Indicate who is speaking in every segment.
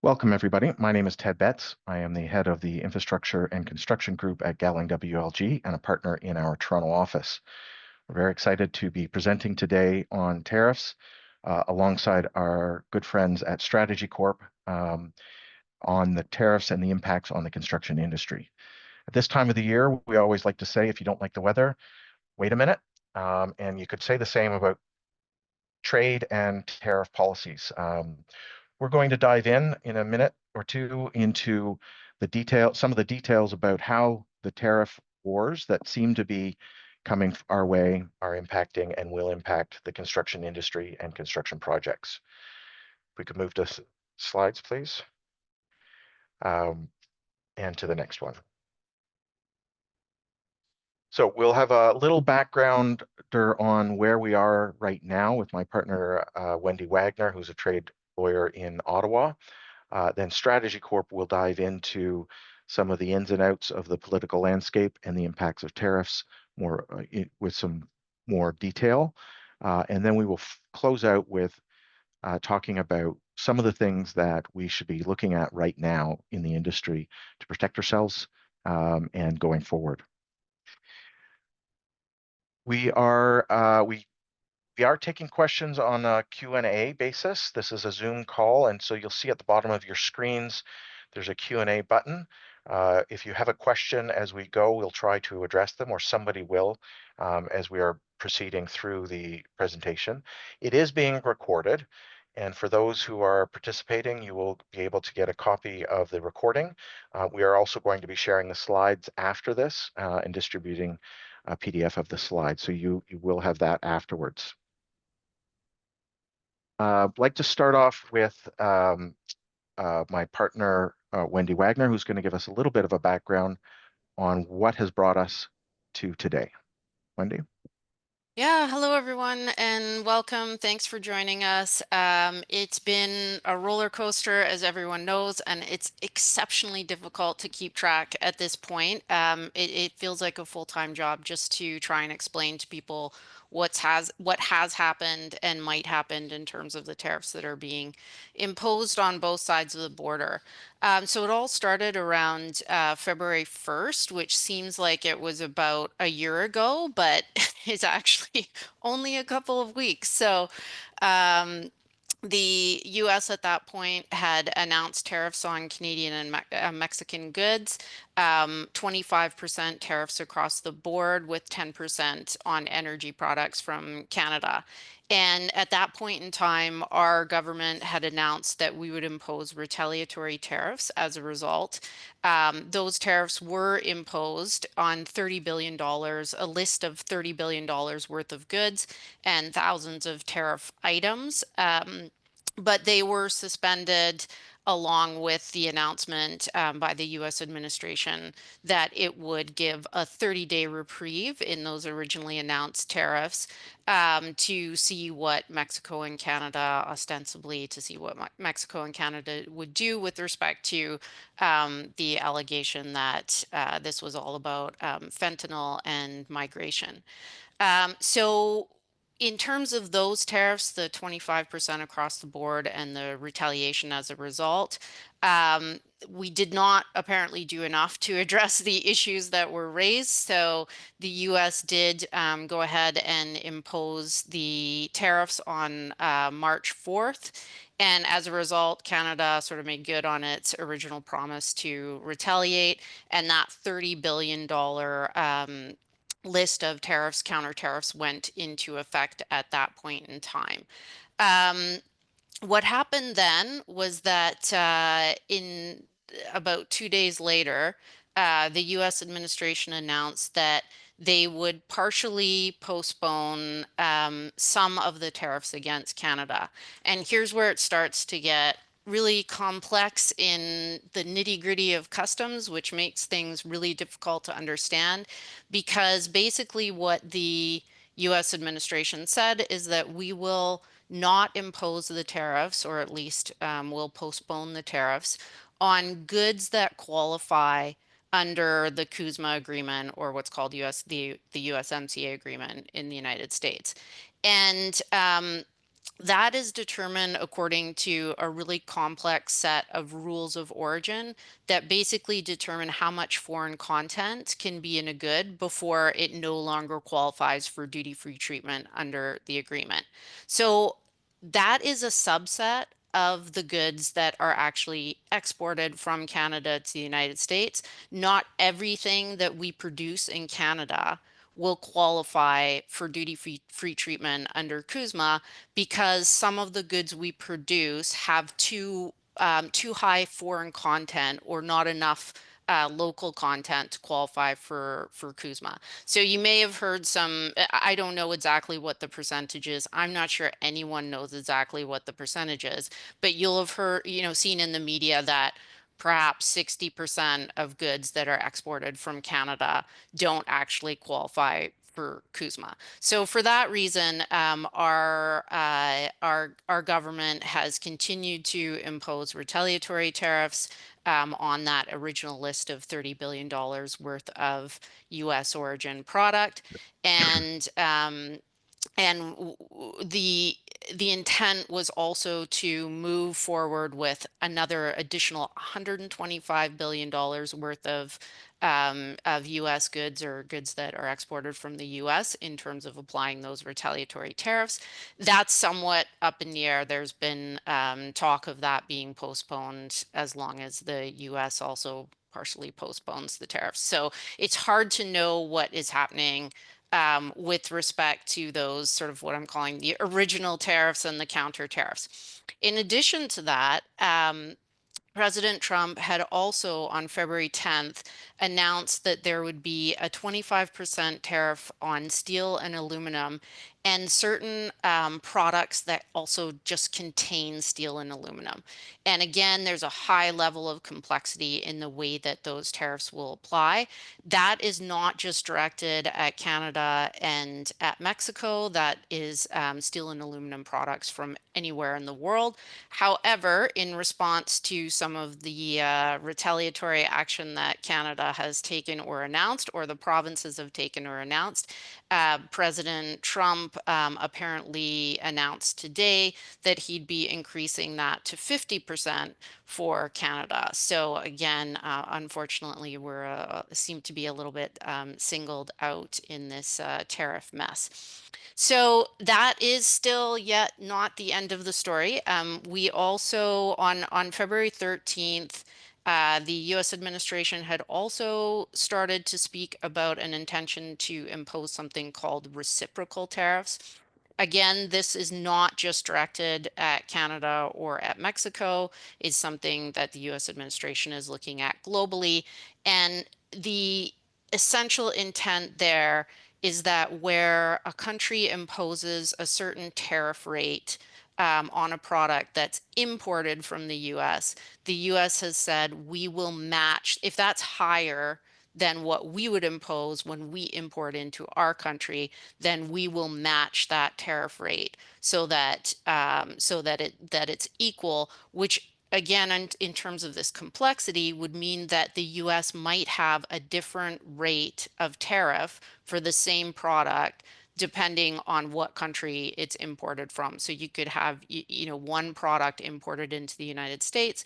Speaker 1: Welcome, everybody. My name is Ted Betts. I am the head of the Infrastructure and Construction Group at Gowling WLG and a partner in our Toronto office. We're very excited to be presenting today on tariffs alongside our good friends at StrategyCorp on the tariffs and the impacts on the construction industry. At this time of the year, we always like to say, if you don't like the weather, wait a minute. And you could say the same about trade and tariff policies. We're going to dive in a minute or two into some of the details about how the tariff wars that seem to be coming our way are impacting and will impact the construction industry and construction projects. If we could move to slides, please, and to the next one. So we'll have a little background on where we are right now with my partner, Wendy Wagner, who's a trade lawyer in Ottawa. Then StrategyCorp will dive into some of the ins and outs of the political landscape and the impacts of tariffs with some more detail. And then we will close out with talking about some of the things that we should be looking at right now in the industry to protect ourselves and going forward. We are taking questions on a Q&A basis. This is a Zoom call, and so you'll see at the bottom of your screens, there's a Q&A button. If you have a question as we go, we'll try to address them, or somebody will, as we are proceeding through the presentation. It is being recorded, and for those who are participating, you will be able to get a copy of the recording. We are also going to be sharing the slides after this and distributing a PDF of the slides, so you will have that afterwards. I'd like to start off with my partner, Wendy Wagner, who's going to give us a little bit of a background on what has brought us to today. Wendy?
Speaker 2: Yeah, hello everyone and welcome. Thanks for joining us. It's been a roller coaster, as everyone knows, and it's exceptionally difficult to keep track at this point. It feels like a full-time job just to try and explain to people what has happened and might happen in terms of the tariffs that are being imposed on both sides of the border. So it all started around February 1st, which seems like it was about a year ago, but it's actually only a couple of weeks. So the US at that point had announced tariffs on Canadian and Mexican goods, 25% tariffs across the board with 10% on energy products from Canada. And at that point in time, our government had announced that we would impose retaliatory tariffs as a result. Those tariffs were imposed on $30 billion, a list of $30 billion worth of goods and thousands of tariff items. But they were suspended along with the announcement by the US administration that it would give a 30-day reprieve in those originally announced tariffs to see what Mexico and Canada, ostensibly to see what Mexico and Canada would do with respect to the allegation that this was all about fentanyl and migration. So in terms of those tariffs, the 25% across the board and the retaliation as a result, we did not apparently do enough to address the issues that were raised. So the US did go ahead and impose the tariffs on March 4th. And as a result, Canada sort of made good on its original promise to retaliate. And that $30 billion list of tariffs, counter tariffs went into effect at that point in time. What happened then was that in about 2 days later, the US administration announced that they would partially postpone some of the tariffs against Canada. And here's where it starts to get really complex in the nitty-gritty of customs, which makes things really difficult to understand, because basically what the US administration said is that we will not impose the tariffs, or at least will postpone the tariffs on goods that qualify under the CUSMA agreement, or what's called the USMCA agreement in the United States. And That is determined according to a really complex set of rules of origin that basically determine how much foreign content can be in a good before it no longer qualifies for duty-free treatment under the agreement. So that is a subset of the goods that are actually exported from Canada to the United States. Not everything that we produce in Canada will qualify for duty-free treatment under CUSMA, because some of the goods we produce have too high foreign content or not enough local content to qualify for CUSMA. So you may have heard some, I don't know exactly what the percentage is. I'm not sure anyone knows exactly what the percentage is, but you'll have heard, seen in the media that perhaps 60% of goods that are exported from Canada don't actually qualify for CUSMA. So for that reason, our government has continued to impose retaliatory tariffs on that original list of $30 billion worth of U.S. origin product, and the intent was also to move forward with another additional $125 billion worth of U.S. goods or goods that are exported from the U.S. in terms of applying those retaliatory tariffs. That's somewhat up in the air. There's been talk of that being postponed as long as the U.S. also partially postpones the tariffs. So it's hard to know what is happening with respect to those sort of what I'm calling the original tariffs and the counter tariffs. In addition to that, President Trump had also on February 10th announced that there would be a 25% tariff on steel and aluminum and certain products that also just contain steel and aluminum. And again, there's a high level of complexity in the way that those tariffs will apply. That is not just directed at Canada and at Mexico. That is steel and aluminum products from anywhere in the world. However, in response to some of the retaliatory action that Canada has taken or announced, or the provinces have taken or announced, President Trump apparently announced today that he'd be increasing that to 50% for Canada. So again, unfortunately, we're seem to be a little bit singled out in this tariff mess. So that is still yet not the end of the story. We also, on February 13th, the U.S. administration had also started to speak about an intention to impose something called reciprocal tariffs. Again, this is not just directed at Canada or at Mexico. It's something that the U.S. administration is looking at globally. And the essential intent there is that where a country imposes a certain tariff rate on a product that's imported from the US, the US has said we will match, if that's higher than what we would impose when we import into our country, then we will match that tariff rate so that it's equal, which again, in terms of this complexity, would mean that the US might have a different rate of tariff for the same product depending on what country it's imported from. So you could have, one product imported into the United States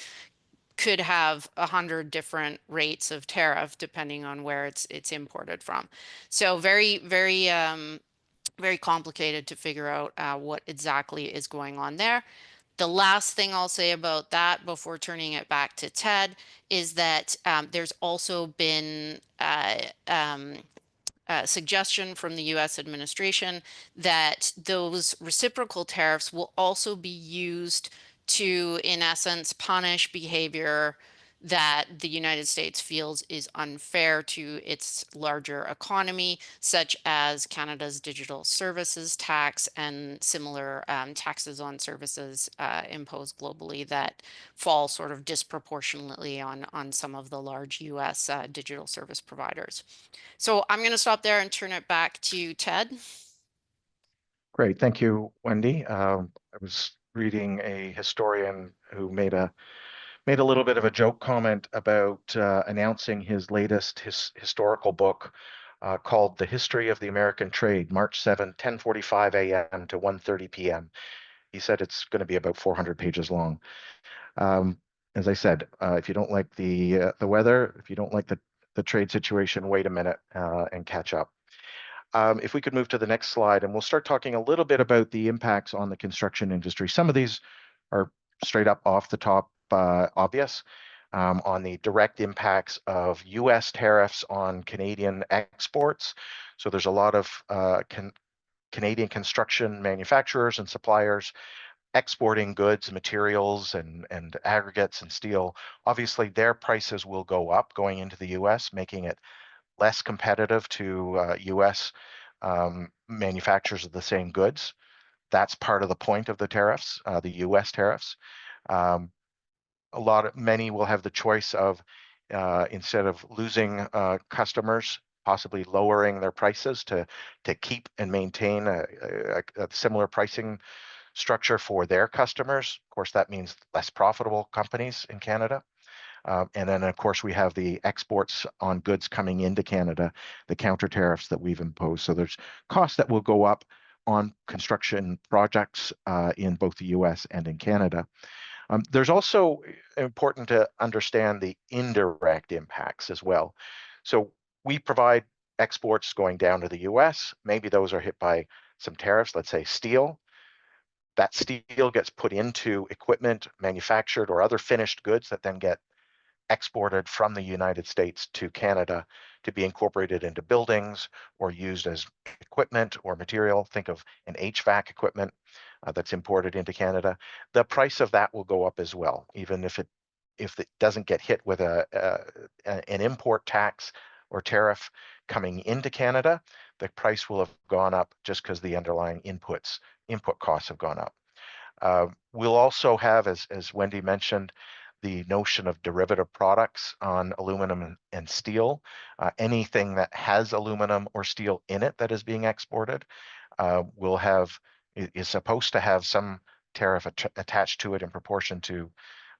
Speaker 2: could have 100 different rates of tariff depending on where it's imported from. So very complicated to figure out what exactly is going on there. The last thing I'll say about that before turning it back to Ted is that there's also been suggestion from the US administration that those reciprocal tariffs will also be used to, in essence, punish behavior that the United States feels is unfair to its larger economy, such as Canada's digital services tax and similar taxes on services imposed globally that fall sort of disproportionately on some of the large US digital service providers. So I'm going to stop there and turn it back to Ted.
Speaker 1: Great. Thank you, Wendy. I was reading a historian who made a little bit of a joke comment about announcing his latest historical book called The History of the American Trade, March 7, 10:45 a.m. to 1:30 p.m. he said it's going to be about 400 pages long. As I said, if you don't like the weather, if you don't like the trade situation, wait a minute and catch up. If we could move to the next slide, and we'll start talking a little bit about the impacts on the construction industry. Some of these are straight up off the top obvious. On the direct impacts of US tariffs on Canadian exports. So there's a lot of Canadian construction manufacturers and suppliers exporting goods, materials, and aggregates and steel. Obviously, their prices will go up going into the US, making it less competitive to US manufacturers of the same goods. That's part of the point of the tariffs, the US tariffs. Many will have the choice of instead of losing customers, possibly lowering their prices to keep and maintain a similar pricing structure for their customers. Of course, that means less profitable companies in Canada. And then, of course, we have the exports on goods coming into Canada, the counter tariffs that we've imposed. So there's costs that will go up on construction projects in both the US and in Canada. There's also important to understand the indirect impacts as well. So we provide exports going down to the US. Maybe those are hit by some tariffs, let's say steel. That steel gets put into equipment manufactured or other finished goods that then get exported from the United States to Canada to be incorporated into buildings or used as equipment or material. Think of an HVAC equipment that's imported into Canada. The price of that will go up as well, even if it doesn't get hit with an import tax or tariff coming into Canada. The price will have gone up just because the underlying input costs have gone up. We'll also have, as Wendy mentioned, the notion of derivative products on aluminum and steel. Anything that has aluminum or steel in it that is being exported is supposed to have some tariff attached to it in proportion to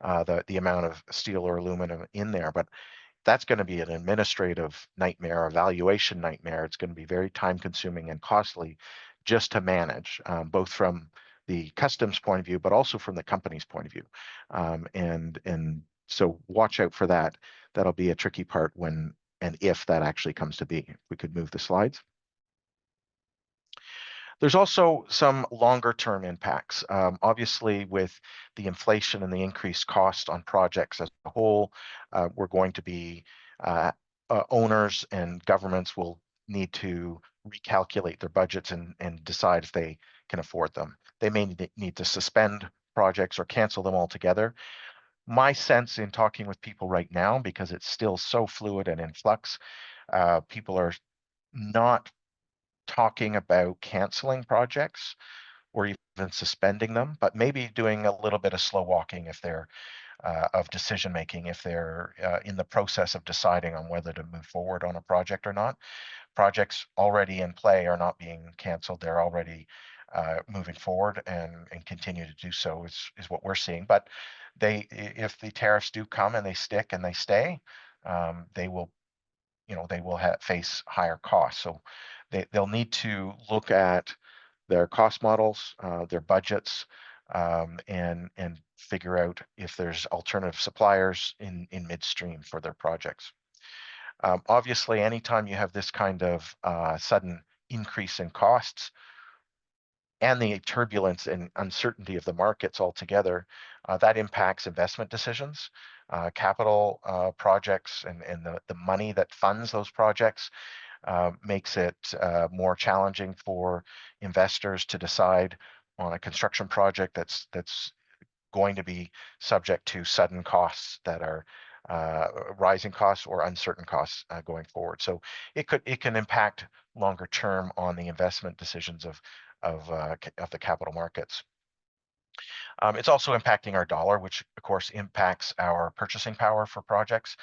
Speaker 1: the amount of steel or aluminum in there. But that's going to be an administrative nightmare, a valuation nightmare. It's going to be very time consuming and costly just to manage, both from the customs point of view, but also from the company's point of view. And so watch out for that. That'll be a tricky part when and if that actually comes to be. If we could move the slides. There's also some longer term impacts. Obviously, with the inflation and the increased cost on projects as a whole, we're going to be owners and governments will need to recalculate their budgets and decide if they can afford them. They may need to suspend projects or cancel them altogether. My sense in talking with people right now, because it's still so fluid and in flux, people are not talking about canceling projects or even suspending them, but maybe doing a little bit of slow walking if they're of decision making, if they're in the process of deciding on whether to move forward on a project or not. Projects already in play are not being canceled. They're already moving forward and continue to do so is what we're seeing. But if the tariffs do come and they stick and they stay, they will face higher costs. So they'll need to look at their cost models, their budgets, and figure out if there's alternative suppliers in midstream for their projects. Obviously, anytime you have this kind of sudden increase in costs and the turbulence and uncertainty of the markets altogether, that impacts investment decisions, capital projects, and the money that funds those projects makes it more challenging for investors to decide on a construction project that's going to be subject to sudden costs that are rising costs or uncertain costs going forward. So it can impact longer term on the investment decisions of the capital markets. It's also impacting our dollar, which of course impacts our purchasing power for projects.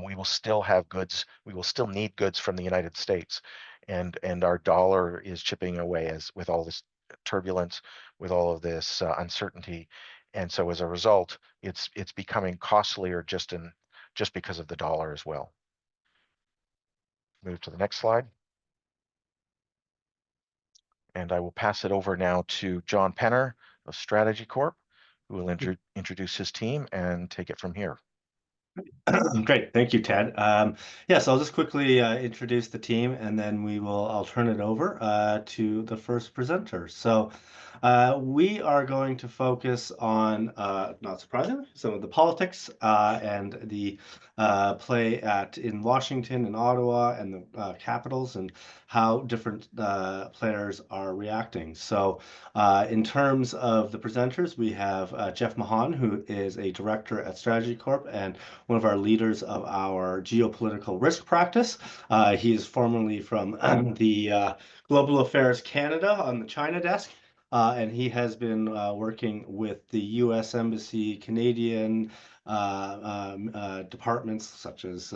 Speaker 1: We will still have goods. We will still need goods from the United States, and our dollar is chipping away with all this turbulence, with all of this uncertainty, and so as a result, it's becoming costlier just because of the dollar as well. Move to the next slide. And I will pass it over now to John Penner, of StrategyCorp, who will introduce his team and take it from here.
Speaker 3: Great. Thank you, Ted. Yes, I'll just quickly introduce the team and then I'll turn it over to the first presenter. So we are going to focus on, not surprisingly, some of the politics and the play in Washington and Ottawa and the capitals and how different players are reacting. So in terms of the presenters, we have Jeff Mahan, who is a director at StrategyCorp and one of our leaders of our geopolitical risk practice. He is formerly from the Global Affairs Canada on the China desk. And he has been working with the U.S. Embassy, Canadian departments such as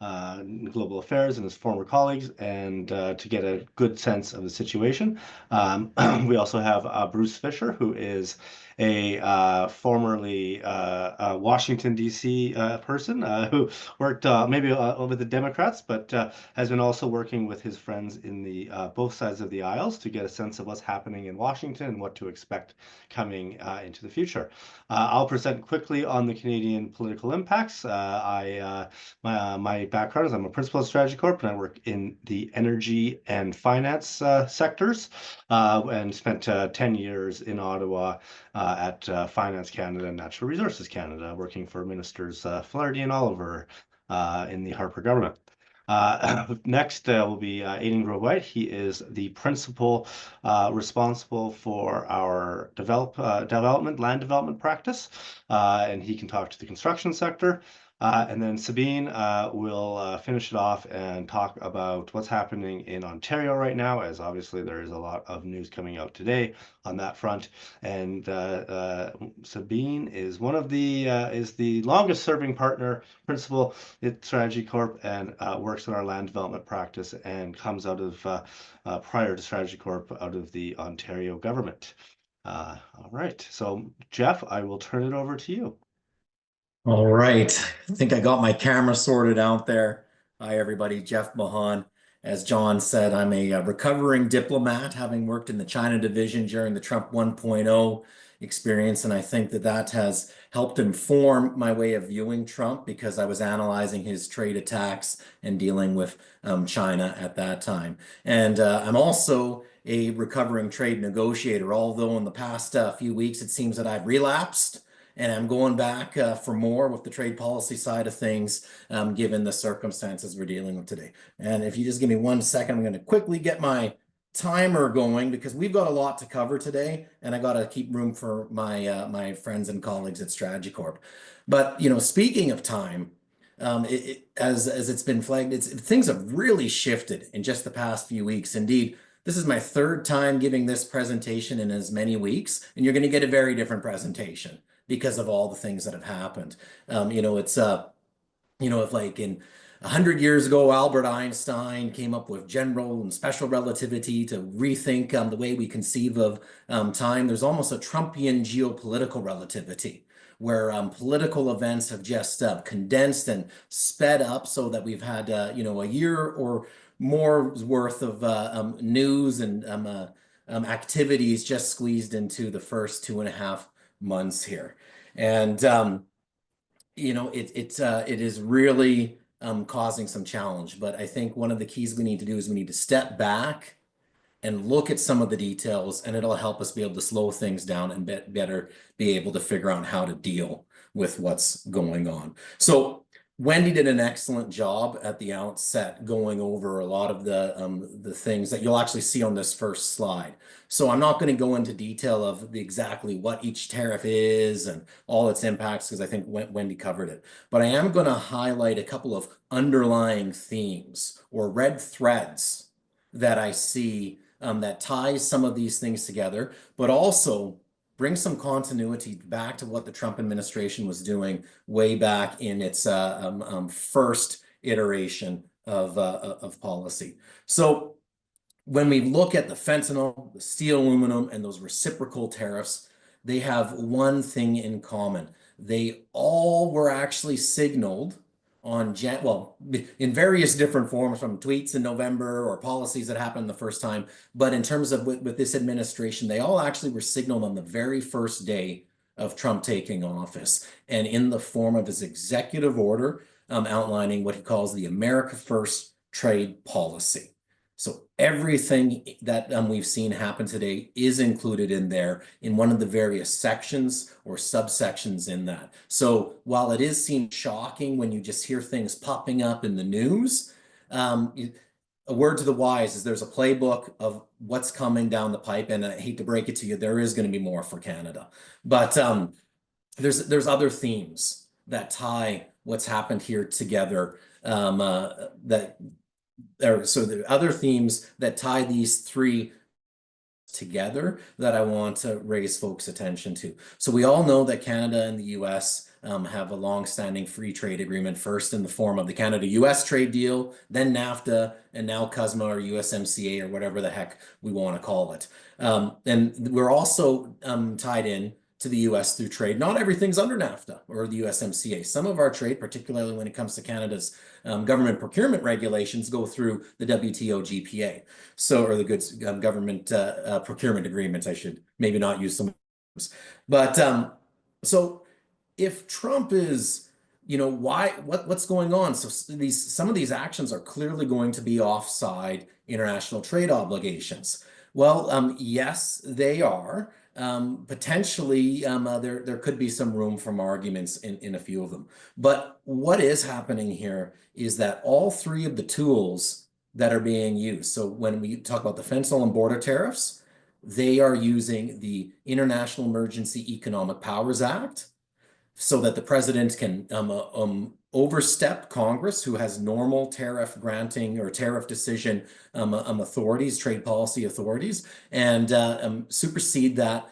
Speaker 3: Global Affairs and his former colleagues, and to get a good sense of the situation. We also have Bruce Fisher, who is a formerly Washington, D.C. Person who worked maybe with the Democrats, but has been also working with his friends in the both sides of the aisles to get a sense of what's happening in Washington and what to expect coming into the future. I'll present quickly on the Canadian political impacts. My background is I'm a principal at StrategyCorp, and I work in the energy and finance sectors, and spent 10 years in Ottawa at Finance Canada and Natural Resources Canada, working for Ministers Flaherty and Oliver in the Harper government. Next will be Aidan Grove-White. He is the principal responsible for our land development practice, and he can talk to the construction sector. And then Sabine will finish it off and talk about what's happening in Ontario right now, as obviously there is a lot of news coming out today on that front. And Sabine is is the longest serving principal at StrategyCorp, and works in our land development practice and comes out of prior to StrategyCorp out of the Ontario government. All right, so Jeff, I will turn it over to you.
Speaker 4: All right. I think I got my camera sorted out there. Hi, everybody. Jeff Mahan. As John said, I'm a recovering diplomat, having worked in the China division during the Trump 1.0 experience. And I think that has helped inform my way of viewing Trump, because I was analyzing his trade attacks and dealing with China at that time. And I'm also a recovering trade negotiator, although in the past few weeks, it seems that I've relapsed. And I'm going back for more with the trade policy side of things, given the circumstances we're dealing with today. And if you just give me 1 second, I'm going to quickly get my timer going, because we've got a lot to cover today, and I got to keep room for my friends and colleagues at StrategyCorp. But speaking of time, as it's been flagged, things have really shifted in just the past few weeks. Indeed, this is my third time giving this presentation in as many weeks, and you're going to get a very different presentation because of all the things that have happened. If like in 100 years ago, Albert Einstein came up with general and special relativity to rethink the way we conceive of time, there's almost a Trumpian geopolitical relativity, where political events have just condensed and sped up so that we've had, a year or more's worth of news and activities just squeezed into the first 2.5 months here. And it is really causing some challenge. But I think one of the keys we need to do is we need to step back and look at some of the details, and it'll help us be able to slow things down and better be able to figure out how to deal with what's going on. So Wendy did an excellent job at the outset going over a lot of the things that you'll actually see on this first slide. So I'm not going to go into detail of exactly what each tariff is and all its impacts, because I think Wendy covered it. But I am going to highlight a couple of underlying themes or red threads that I see that ties some of these things together, but also bring some continuity back to what the Trump administration was doing way back in its first iteration of policy. So when we look at the fentanyl, the steel, aluminum, and those reciprocal tariffs, they have one thing in common. They all were actually signaled in various different forms, from tweets in November or policies that happened the first time. But in terms of with this administration, they all actually were signaled on the very first day of Trump taking office, and in the form of his executive order outlining what he calls the America First trade policy. So everything that we've seen happen today is included in there in one of the various sections or subsections in that. So while it seems shocking when you just hear things popping up in the news, a word to the wise is there's a playbook of what's coming down the pipe, and I hate to break it to you, there is going to be more for Canada. But there's other themes that tie what's happened here together, so the other themes that tie these three together that I want to raise folks' attention to. So we all know that Canada and the US have a long-standing free trade agreement, first in the form of the Canada-US trade deal, then NAFTA, and now CUSMA or USMCA or whatever the heck we want to call it. And we're also tied in to the US through trade. Not everything's under NAFTA or the USMCA. Some of our trade, particularly when it comes to Canada's government procurement regulations, go through the WTO GPA. So, or the goods government procurement agreements, I should maybe not use some. But so if Trump is, what's going on? So some of these actions are clearly going to be offside international trade obligations. Well, yes, they are. Potentially, there could be some room for arguments in a few of them. But what is happening here is that all three of the tools that are being used, so when we talk about the fentanyl and border tariffs, they are using the International Emergency Economic Powers Act so that the president can overstep Congress, who has normal tariff granting or tariff decision authorities, trade policy authorities, and supersede that,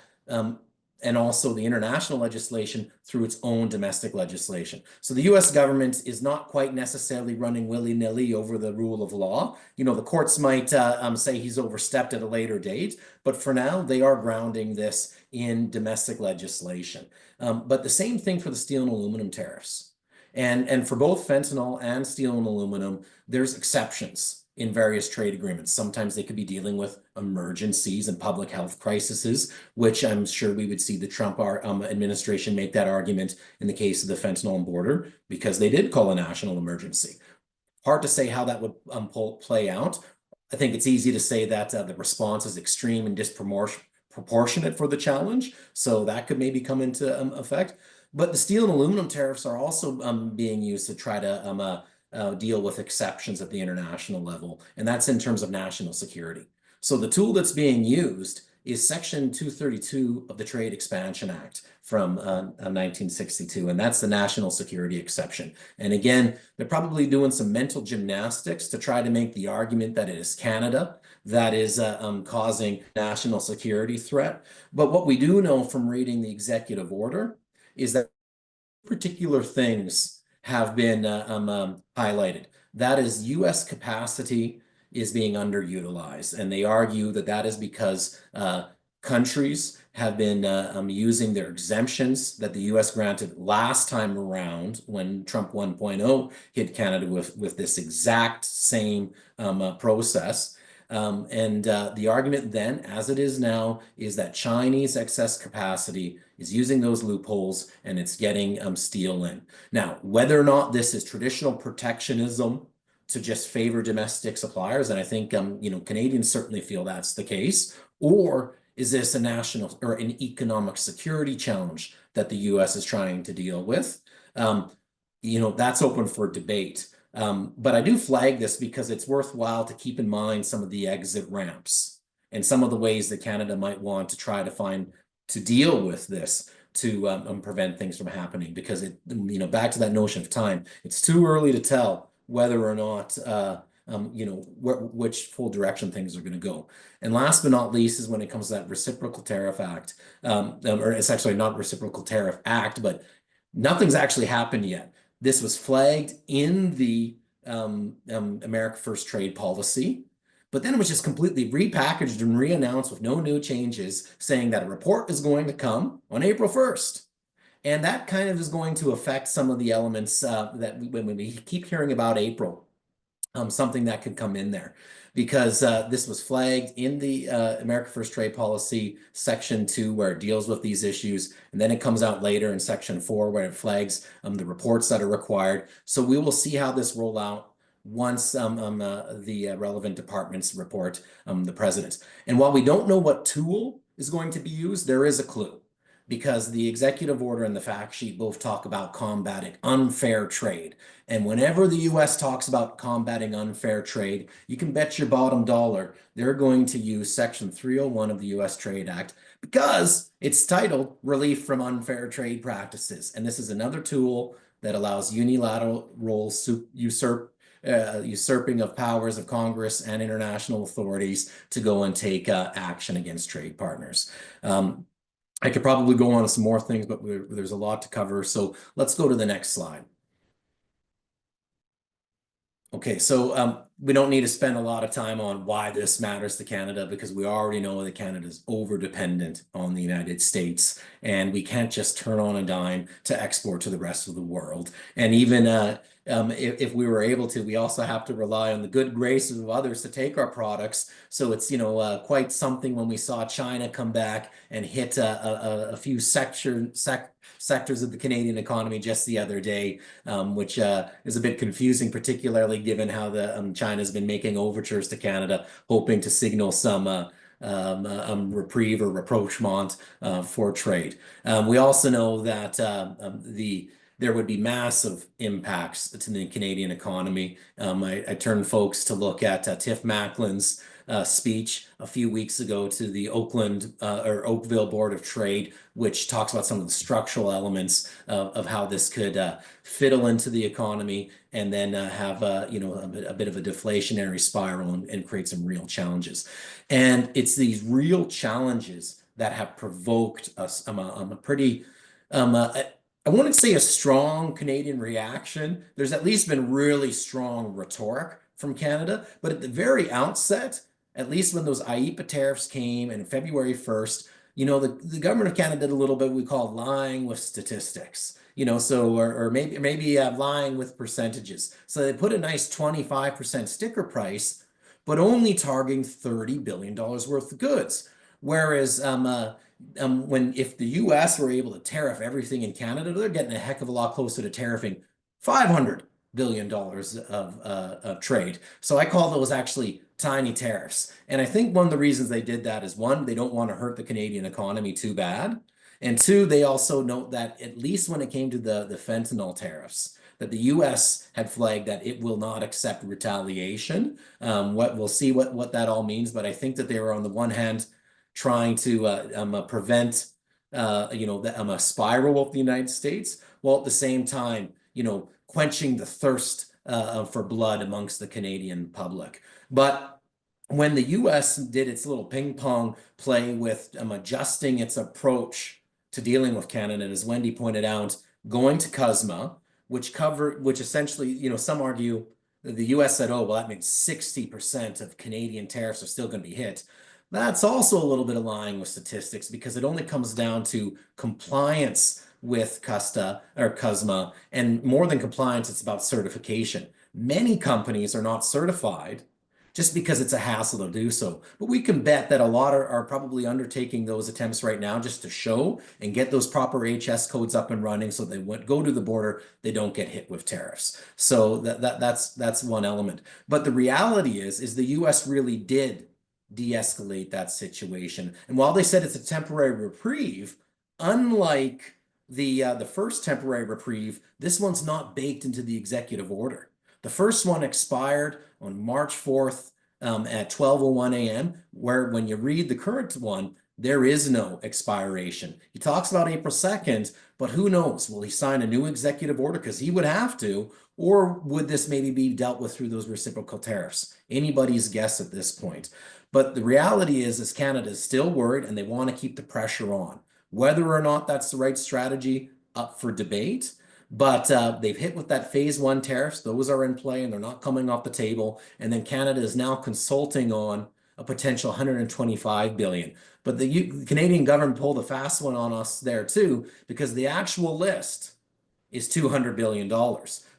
Speaker 4: and also the international legislation through its own domestic legislation. So the US government is not quite necessarily running willy-nilly over the rule of law. The courts might say he's overstepped at a later date, but for now, they are grounding this in domestic legislation. But the same thing for the steel and aluminum tariffs. And for both fentanyl and steel and aluminum, there's exceptions in various trade agreements. Sometimes they could be dealing with emergencies and public health crises, which I'm sure we would see the Trump administration make that argument in the case of the fentanyl and border, because they did call a national emergency. Hard to say how that would play out. I think it's easy to say that the response is extreme and disproportionate for the challenge, so that could maybe come into effect. But the steel and aluminum tariffs are also being used to try to deal with exceptions at the international level, and that's in terms of national security. So the tool that's being used is Section 232 of the Trade Expansion Act from 1962, and that's the national security exception. And again, they're probably doing some mental gymnastics to try to make the argument that it is Canada that is causing national security threat. But what we do know from reading the executive order is that particular things have been highlighted. That is, US capacity is being underutilized. And they argue that that is because countries have been using their exemptions that the US granted last time around when Trump 1.0 hit Canada with this exact same process. The argument then, as it is now, is that Chinese excess capacity is using those loopholes and it's getting steel in. Now, whether or not this is traditional protectionism to just favor domestic suppliers, and I think Canadians certainly feel that's the case, or is this a national or an economic security challenge that the US is trying to deal with? That's open for debate. But I do flag this because it's worthwhile to keep in mind some of the exit ramps and some of the ways that Canada might want to try to deal with this to prevent things from happening. Because back to that notion of time, it's too early to tell whether or not which full direction things are going to go. And last but not least is when it comes to that reciprocal tariff act, or it's actually not reciprocal tariff act, but nothing's actually happened yet. This was flagged in the America First trade policy, but then it was just completely repackaged and reannounced with no new changes, saying that a report is going to come on April 1st. And that kind of is going to affect some of the elements that when we keep hearing about April, something that could come in there. Because this was flagged in the America First Trade Policy Section 2, where it deals with these issues. And then it comes out later in Section 4, where it flags the reports that are required. So we will see how this roll out once the relevant departments report the president. And while we don't know what tool is going to be used, there is a clue. Because the executive order and the fact sheet both talk about combating unfair trade. And whenever the US talks about combating unfair trade, you can bet your bottom dollar they're going to use Section 301 of the US Trade Act because it's titled Relief from Unfair Trade Practices. And this is another tool that allows unilateral usurping of powers of Congress and international authorities to go and take action against trade partners. I could probably go on to some more things, but there's a lot to cover. So let's go to the next slide. Okay, so we don't need to spend a lot of time on why this matters to Canada because we already know that Canada is over-dependent on the United States and we can't just turn on a dime to export to the rest of the world. And even if we were able to, we also have to rely on the good graces of others to take our products. So it's, quite something when we saw China come back and hit a few sectors of the Canadian economy just the other day, which is a bit confusing, particularly given how the China's been making overtures to Canada, hoping to signal some reprieve or rapprochement for trade. We also know that there would be massive impacts to the Canadian economy. I turn folks to look at Tiff Macklin's speech a few weeks ago to the Oakville Board of Trade, which talks about some of the structural elements of how this could fiddle into the economy and then have a bit of a deflationary spiral and create some real challenges. And it's these real challenges that have provoked us a pretty I wouldn't say a strong Canadian reaction. There's at least been really strong rhetoric from Canada, but at the very outset, at least when those IEEPA tariffs came and February 1st, the government of Canada did a little bit we call lying with statistics, or maybe lying with percentages. So they put a nice 25% sticker price, but only targeting $30 billion worth of goods. Whereas if the US were able to tariff everything in Canada, they're getting a heck of a lot closer to tariffing $500 billion of trade. So I call those actually tiny tariffs. And I think one of the reasons they did that is one, they don't want to hurt the Canadian economy too bad. And two, they also note that at least when it came to the fentanyl tariffs, that the US had flagged that it will not accept retaliation. We'll see what that all means, but I think that they were on the one hand trying to prevent a spiral of the United States, while at the same time, quenching the thirst for blood amongst the Canadian public. But when the US did its little ping pong play with adjusting its approach to dealing with Canada, as Wendy pointed out, going to CUSMA, which essentially, some argue the US said, oh, well, that means 60% of Canadian tariffs are still going to be hit. That's also a little bit of lying with statistics because it only comes down to compliance with CUSMA, and more than compliance, it's about certification. Many companies are not certified just because it's a hassle to do so. But we can bet that a lot are probably undertaking those attempts right now just to show and get those proper HS codes up and running so they go to the border, they don't get hit with tariffs. So that's one element. But the reality is the US really did de-escalate that situation. And while they said it's a temporary reprieve, unlike the first temporary reprieve, this one's not baked into the executive order. The first one expired on March 4th at 12:01 a.m., where when you read the current one, there is no expiration. He talks about April 2nd, but who knows? Will he sign a new executive order? Because he would have to, or would this maybe be dealt with through those reciprocal tariffs? Anybody's guess at this point. But the reality is Canada is still worried and they want to keep the pressure on. Whether or not that's the right strategy, up for debate. But they've hit with that phase 1 tariffs. Those are in play and they're not coming off the table. And then Canada is now consulting on a potential 125 billion. But the Canadian government pulled a fast one on us there too, because the actual list is $200 billion.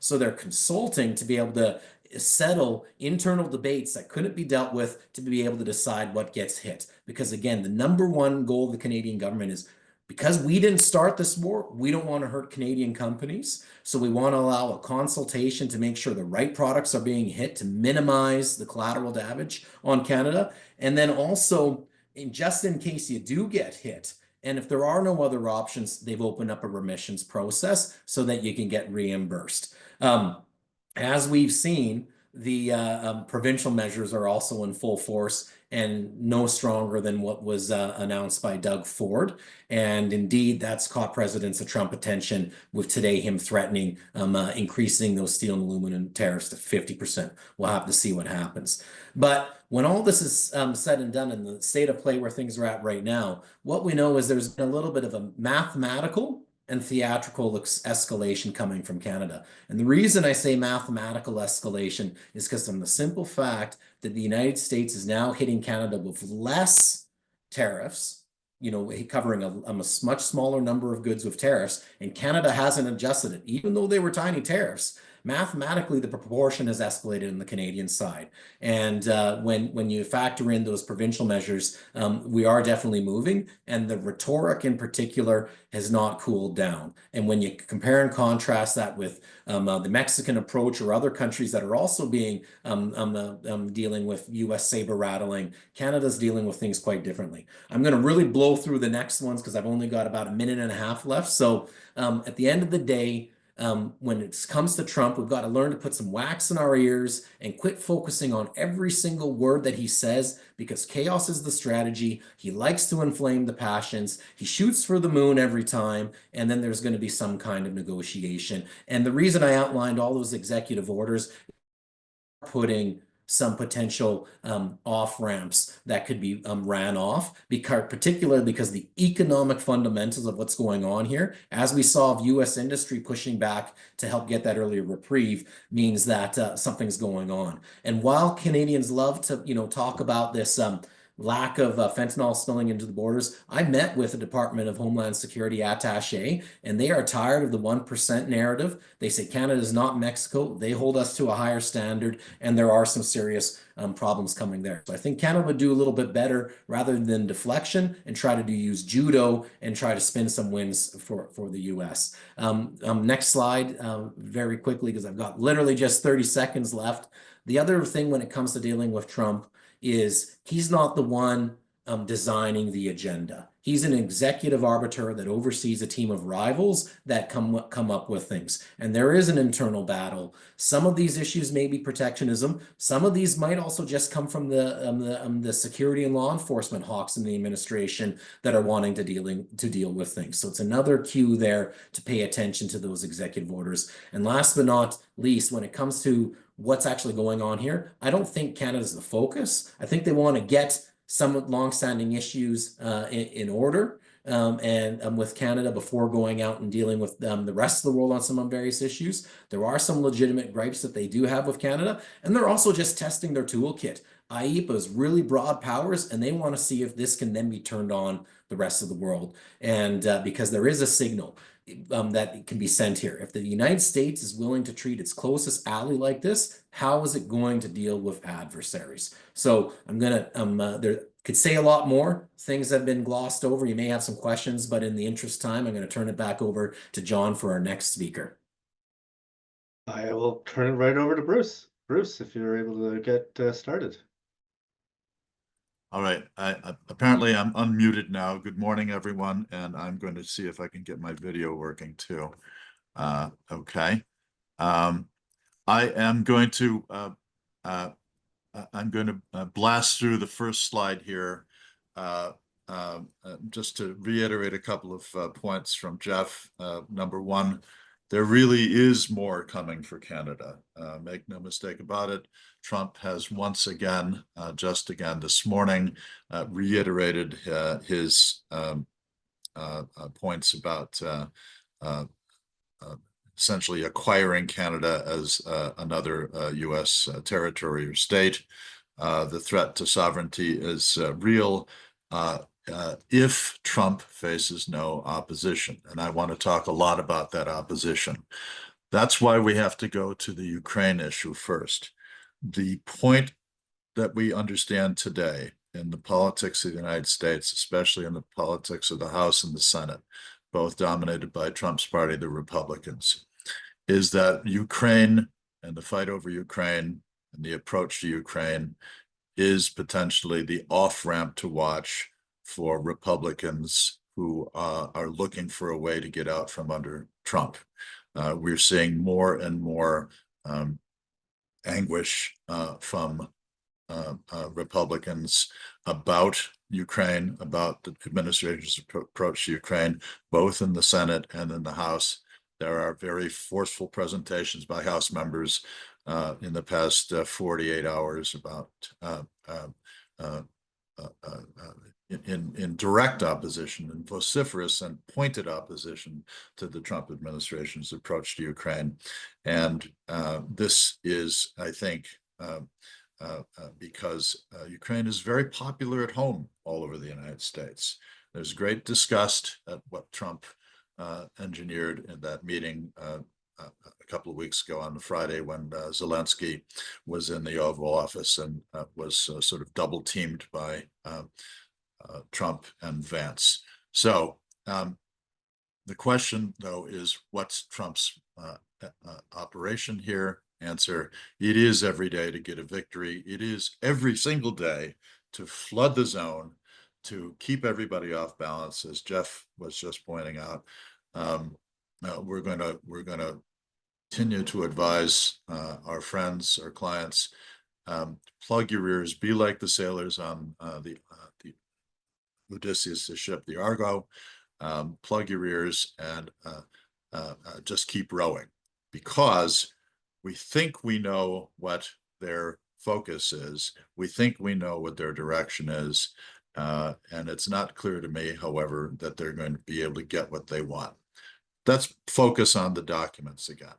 Speaker 4: So they're consulting to be able to settle internal debates that couldn't be dealt with to be able to decide what gets hit. Because again, the number one goal of the Canadian government is, because we didn't start this war, we don't want to hurt Canadian companies. So we want to allow a consultation to make sure the right products are being hit to minimize the collateral damage on Canada. And then also, just in case you do get hit, and if there are no other options, they've opened up a remissions process so that you can get reimbursed. As we've seen, the provincial measures are also in full force and no stronger than what was announced by Doug Ford. And indeed, that's caught President Trump's attention, with today him threatening increasing those steel and aluminum tariffs to 50%. We'll have to see what happens. But when all this is said and done, in the state of play where things are at right now, what we know is there's been a little bit of a mathematical and theatrical escalation coming from Canada. And the reason I say mathematical escalation is because from the simple fact that the United States is now hitting Canada with less tariffs, covering a much smaller number of goods with tariffs, and Canada hasn't adjusted it, even though they were tiny tariffs. Mathematically, the proportion has escalated in the Canadian side. And when you factor in those provincial measures, we are definitely moving, and the rhetoric in particular has not cooled down. And when you compare and contrast that with the Mexican approach or other countries that are also being dealing with U.S. saber rattling, Canada's dealing with things quite differently. I'm going to really blow through the next ones because I've only got about a minute and a half left. So at the end of the day, when it comes to Trump, we've got to learn to put some wax in our ears and quit focusing on every single word that he says, because chaos is the strategy. He likes to inflame the passions. He shoots for the moon every time, and then there's going to be some kind of negotiation. And the reason I outlined all those executive orders, putting some potential off-ramps that could be ran off, particularly because the economic fundamentals of what's going on here, as we saw of U.S. industry pushing back to help get that earlier reprieve, means that something's going on. And while Canadians love to, talk about this lack of fentanyl spilling into the borders, I met with the Department of Homeland Security attaché, and they are tired of the 1% narrative. They say Canada is not Mexico. They hold us to a higher standard, and there are some serious problems coming there. So I think Canada would do a little bit better rather than deflection and try to use judo and try to spin some wins for the U.S. Next slide, very quickly, because I've got literally just 30 seconds left. The other thing when it comes to dealing with Trump is he's not the one designing the agenda. He's an executive arbiter that oversees a team of rivals that come up with things. And there is an internal battle. Some of these issues may be protectionism. Some of these might also just come from the security and law enforcement hawks in the administration that are wanting to deal with things. So it's another cue there to pay attention to those executive orders. And last but not least, when it comes to what's actually going on here, I don't think Canada's the focus. I think they want to get some longstanding issues in order and with Canada before going out and dealing with the rest of the world on some various issues. There are some legitimate gripes that they do have with Canada, and they're also just testing their toolkit. IEPA has really broad powers, and they want to see if this can then be turned on the rest of the world. And because there is a signal that can be sent here. If the United States is willing to treat its closest ally like this, how is it going to deal with adversaries? So I'm going to, there could say a lot more. Things have been glossed over. You may have some questions, but in the interest of time, I'm going to turn it back over to John for our next speaker.
Speaker 3: I will turn it right over to Bruce. Bruce, if you're able to get started.
Speaker 5: All right. Apparently I'm unmuted now. Good morning, everyone. And I'm going to see if I can get my video working too. Okay. I am going to blast through the first slide here. Just to reiterate a couple of points from Jeff. Number one, there really is more coming for Canada. Make no mistake about it. Trump has once again, just again this morning, reiterated his points about essentially acquiring Canada as another U.S. territory or state. the threat to sovereignty is real if Trump faces no opposition. And I want to talk a lot about that opposition. That's why we have to go to the Ukraine issue first. The point that we understand today in the politics of the United States, especially in the politics of the House and the Senate, both dominated by Trump's party, the Republicans, is that Ukraine and the fight over Ukraine and the approach to Ukraine is potentially the off-ramp to watch for Republicans who are looking for a way to get out from under Trump. We're seeing more and more anguish from Republicans about Ukraine, about the administration's approach to Ukraine, both in the Senate and in the House. There are very forceful presentations by House members in the past 48 hours about in direct opposition and vociferous and pointed opposition to the Trump administration's approach to Ukraine. And this is, I think, because Ukraine is very popular at home all over the United States. There's great disgust at what Trump engineered in that meeting a couple of weeks ago on the Friday when Zelensky was in the Oval Office and was sort of double teamed by Trump and Vance. So the question, though, is what's Trump's operation here? Answer, it is every day to get a victory. It is every single day to flood the zone, to keep everybody off balance, as Jeff was just pointing out. We're going to continue to advise our friends, our clients, plug your ears, be like the sailors on the Odysseus' ship, the Argo. Plug your ears and just keep rowing, because we think we know what their focus is. We think we know what their direction is. And it's not clear to me, however, that they're going to be able to get what they want. Let's focus on the documents again.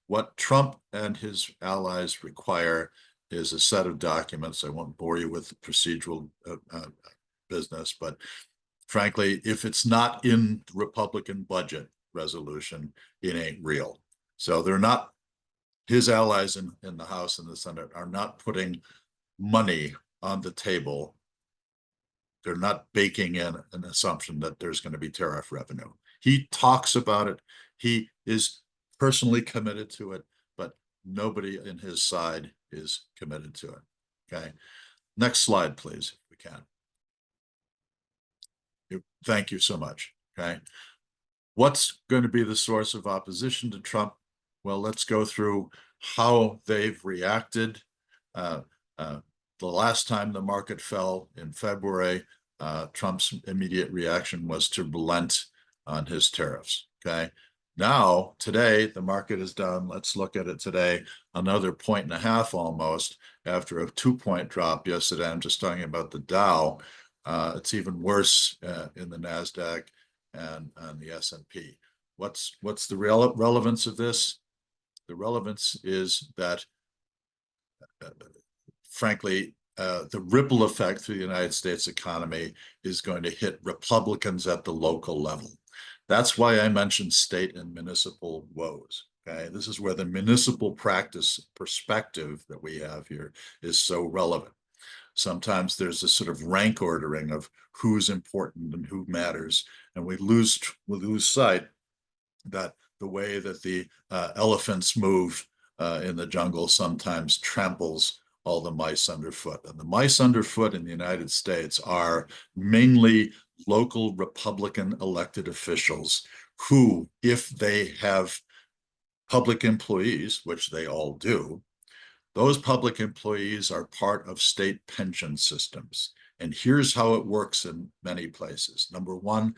Speaker 5: What Trump and his allies require is a set of documents. I won't bore you with the procedural business, but frankly, if it's not in the Republican budget resolution, it ain't real. So they're not, his allies in the House and the Senate are not putting money on the table. They're not baking in an assumption that there's going to be tariff revenue. He talks about it. He is personally committed to it, but nobody in his side is committed to it. Okay. Next slide, please, if we can. Thank you so much. Okay. What's going to be the source of opposition to Trump? Well, let's go through how they've reacted. The last time the market fell in February, Trump's immediate reaction was to relent on his tariffs. Okay. Now, today, the market is down. Let's look at it today. Another 1.5 almost after a 2-point drop yesterday. I'm just talking about the Dow. It's even worse in the NASDAQ and on the S&P. What's the relevance of this? The relevance is that, frankly, the ripple effect through the United States economy is going to hit Republicans at the local level. That's why I mentioned state and municipal woes. Okay, this is where the municipal practice perspective that we have here is so relevant. Sometimes there's a sort of rank ordering of who's important and who matters, and we lose sight that the way that the elephants move in the jungle sometimes tramples all the mice underfoot. And the mice underfoot in the United States are mainly local Republican elected officials who, if they have public employees, which they all do, those public employees are part of state pension systems. And here's how it works in many places. Number one,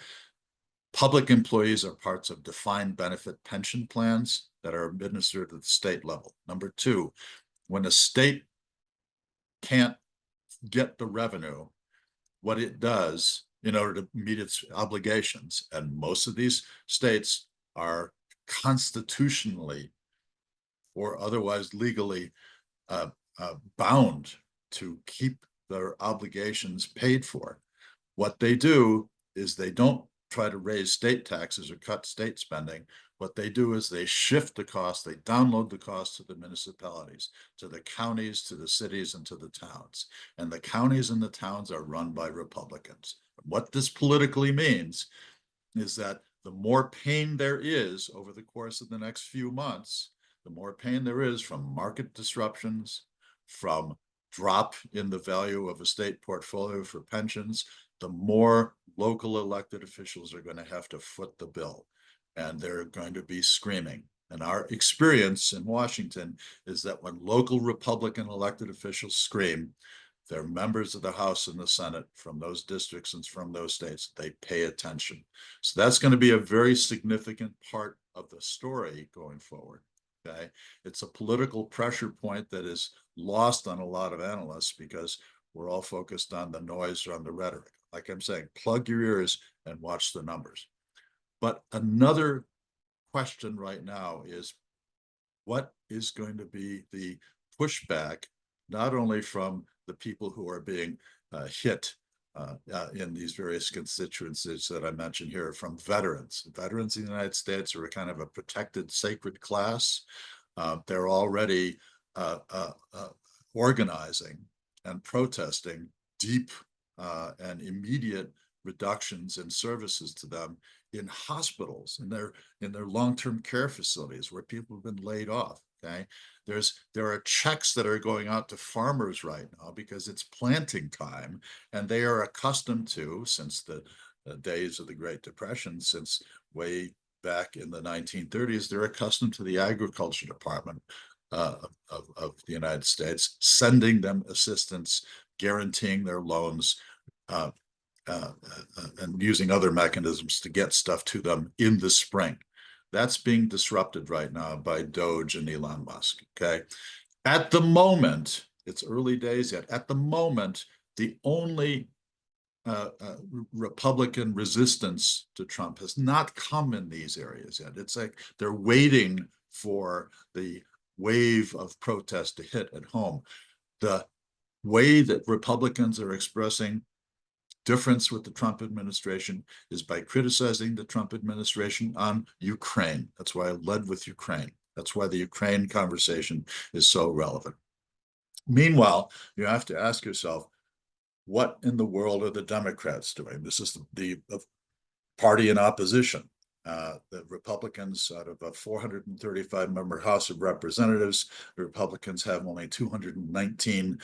Speaker 5: public employees are parts of defined benefit pension plans that are administered at the state level. Number two, when a state can't get the revenue, what it does in order to meet its obligations, and most of these states are constitutionally or otherwise legally bound to keep their obligations paid for. What they do is they don't try to raise state taxes or cut state spending. What they do is they shift the cost, they download the cost to the municipalities, to the counties, to the cities, and to the towns. And the counties and the towns are run by Republicans. What this politically means is that the more pain there is over the course of the next few months, the more pain there is from market disruptions, from drop in the value of a state portfolio for pensions, the more local elected officials are going to have to foot the bill, and they're going to be screaming. And our experience in Washington is that when local Republican elected officials scream, they're members of the House and the Senate from those districts and from those states. They pay attention. So that's going to be a very significant part of the story going forward. Okay, it's a political pressure point that is lost on a lot of analysts because we're all focused on the noise or on the rhetoric. Like I'm saying, plug your ears and watch the numbers. But another question right now is, what is going to be the pushback, not only from the people who are being hit in these various constituencies that I mentioned here, from veterans. Veterans in the United States are a kind of a protected sacred class. They're already organizing and protesting deep and immediate reductions in services to them in hospitals, in their long-term care facilities where people have been laid off. Okay, there are checks that are going out to farmers right now because it's planting time, and they are accustomed to, since the days of the Great Depression, since way back in the 1930s, they're accustomed to the Agriculture Department of the United States sending them assistance, guaranteeing their loans, and using other mechanisms to get stuff to them in the spring. That's being disrupted right now by Doge and Elon Musk. Okay, at the moment, it's early days yet. At the moment, the only Republican resistance to Trump has not come in these areas yet. It's like they're waiting for the wave of protest to hit at home. The way that Republicans are expressing difference with the Trump administration is by criticizing the Trump administration on Ukraine. That's why I led with Ukraine. That's why the Ukraine conversation is so relevant. Meanwhile, you have to ask yourself, what in the world are the Democrats doing? This is the party in opposition. The Republicans, out of a 435-member House of Representatives, the Republicans have only 219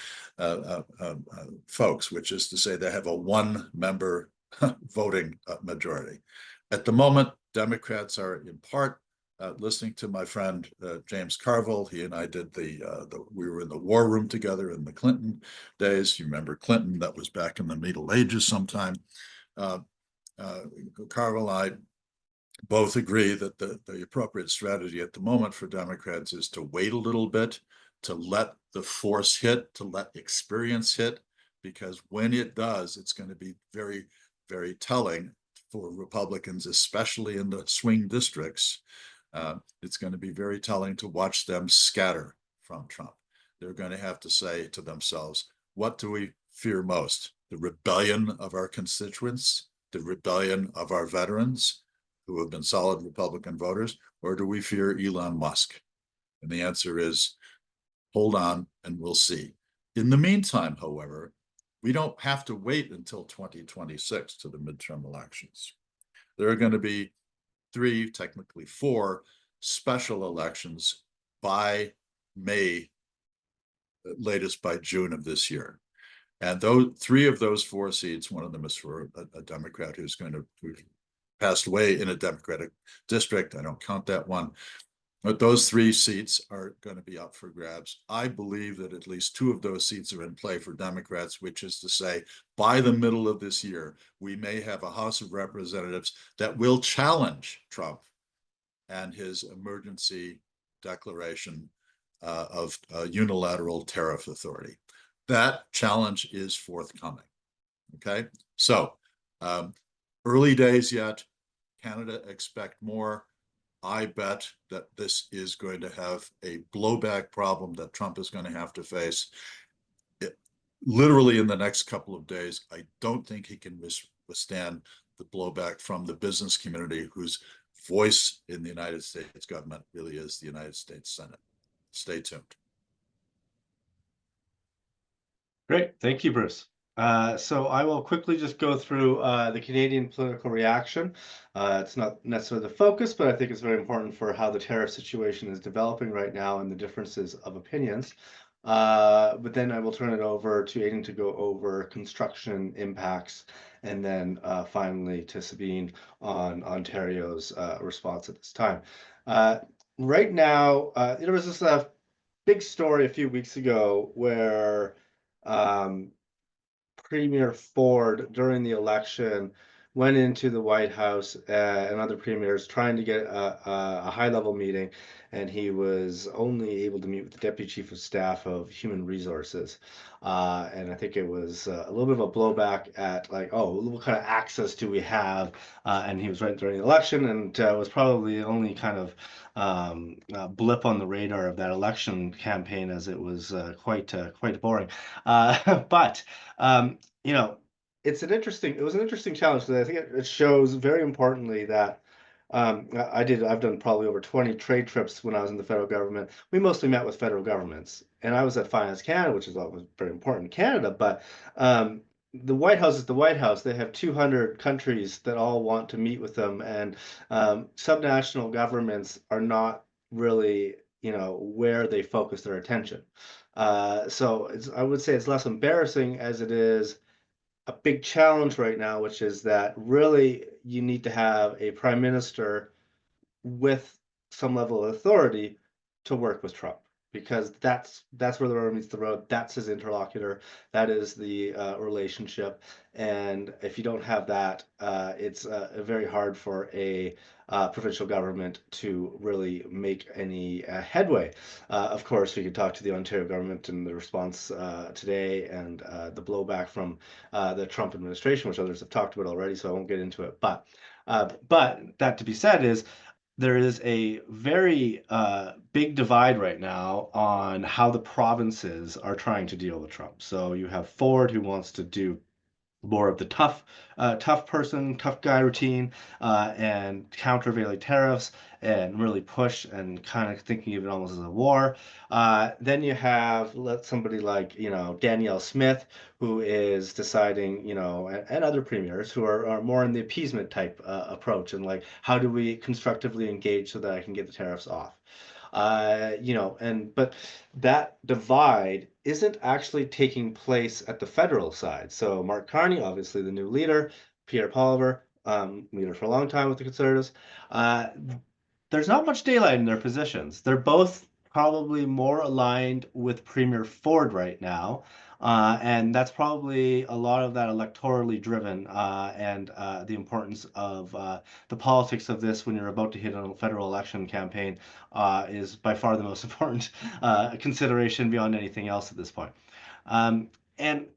Speaker 5: folks, which is to say they have a one-member voting majority. At the moment, Democrats are in part listening to my friend James Carville. He and I did we were in the war room together in the Clinton days. You remember Clinton? That was back in the Middle Ages sometime. Carville and I both agree that the appropriate strategy at the moment for Democrats is to wait a little bit, to let the force hit, to let experience hit, because when it does, it's going to be very, very telling for Republicans, especially in the swing districts. It's going to be very telling to watch them scatter from Trump. They're going to have to say to themselves, what do we fear most? The rebellion of our constituents, the rebellion of our veterans who have been solid Republican voters, or do we fear Elon Musk? And the answer is, hold on and we'll see. In the meantime, however, we don't have to wait until 2026 to the midterm elections. There are going to be 3, technically 4, special elections by May, latest by June of this year. And 3 of those 4 seats, one of them is for a Democrat who passed away in a Democratic district. I don't count that one. But those 3 seats are going to be up for grabs. I believe that at least 2 of those seats are in play for Democrats, which is to say, by the middle of this year, we may have a House of Representatives that will challenge Trump and his emergency declaration of unilateral tariff authority. That challenge is forthcoming. Okay, so early days yet. Canada expect more. I bet that this is going to have a blowback problem that Trump is going to have to face. literally in the next couple of days. I don't think he can withstand the blowback from the business community, whose voice in the United States government really is the United States Senate. Stay tuned.
Speaker 3: Great. Thank you, Bruce. So I will quickly just go through the Canadian political reaction. It's not necessarily the focus, but I think it's very important for how the tariff situation is developing right now and the differences of opinions. But then I will turn it over to Aiden to go over construction impacts, and then finally to Sabine on Ontario's response at this time. Right now, there was this big story a few weeks ago where Premier Ford during the election went into the White House and other premiers trying to get a high-level meeting, and he was only able to meet with the Deputy Chief of Staff of Human Resources. And I think it was a little bit of a blowback at like, oh, what kind of access do we have? And he was right during the election, and was probably the only kind of blip on the radar of that election campaign, as it was quite boring. But you know, it was an interesting challenge, because I think it shows very importantly that I've done probably over 20 trade trips when I was in the federal government. We mostly met with federal governments, and I was at Finance Canada, which is always very important in Canada, but the White House is the White House. They have 200 countries that all want to meet with them, and subnational governments are not really, where they focus their attention. So I would say it's less embarrassing as it is a big challenge right now, which is that really you need to have a prime minister with some level of authority to work with Trump, because that's where the rubber meets the road. That's his interlocutor. That is the relationship. And if you don't have that, it's very hard for a provincial government to really make any headway. Of course, we could talk to the Ontario government and the response today, and the blowback from the Trump administration, which others have talked about already, so I won't get into it. But that to be said is, there is a very big divide right now on how the provinces are trying to deal with Trump. So you have Ford, who wants to do more of the tough guy routine, and countervailing tariffs, and really push and kind of thinking of it almost as a war. Then you have somebody like, Danielle Smith, who is deciding, and other premiers who are more in the appeasement type approach, and like, how do we constructively engage so that I can get the tariffs off? But that divide isn't actually taking place at the federal side. So Mark Carney, obviously the new leader, Pierre Poilievre, leader for a long time with the Conservatives, there's not much daylight in their positions. They're both probably more aligned with Premier Ford right now. And that's probably a lot of that electorally driven, and the importance of the politics of this when you're about to hit on a federal election campaign is by far the most important consideration beyond anything else at this point. And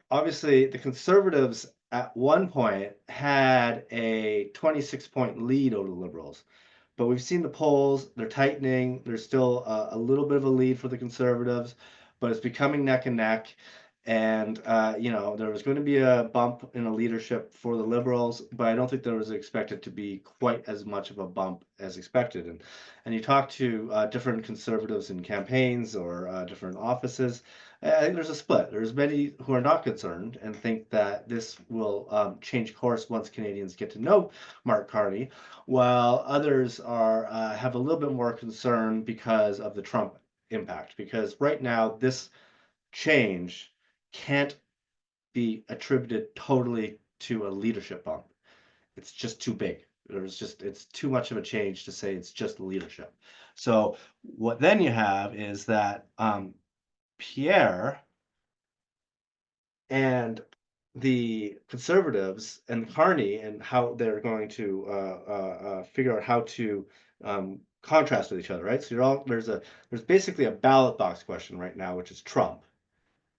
Speaker 3: obviously the Conservatives at one point had a 26-point lead over the Liberals. But we've seen the polls, they're tightening. There's still a little bit of a lead for the Conservatives, but it's becoming neck and neck. And, there was going to be a bump in the leadership for the Liberals, but I don't think there was expected to be quite as much of a bump as expected. And you talk to different Conservatives in campaigns or different offices, I think there's a split. There's many who are not concerned and think that this will change course once Canadians get to know Mark Carney, while others have a little bit more concern because of the Trump impact. Because right now, this change can't be attributed totally to a leadership bump. It's just too big. It's too much of a change to say it's just leadership. So what then you have is that Pierre and the Conservatives and Carney, and how they're going to figure out how to contrast with each other, right? So there's basically a ballot box question right now, which is Trump.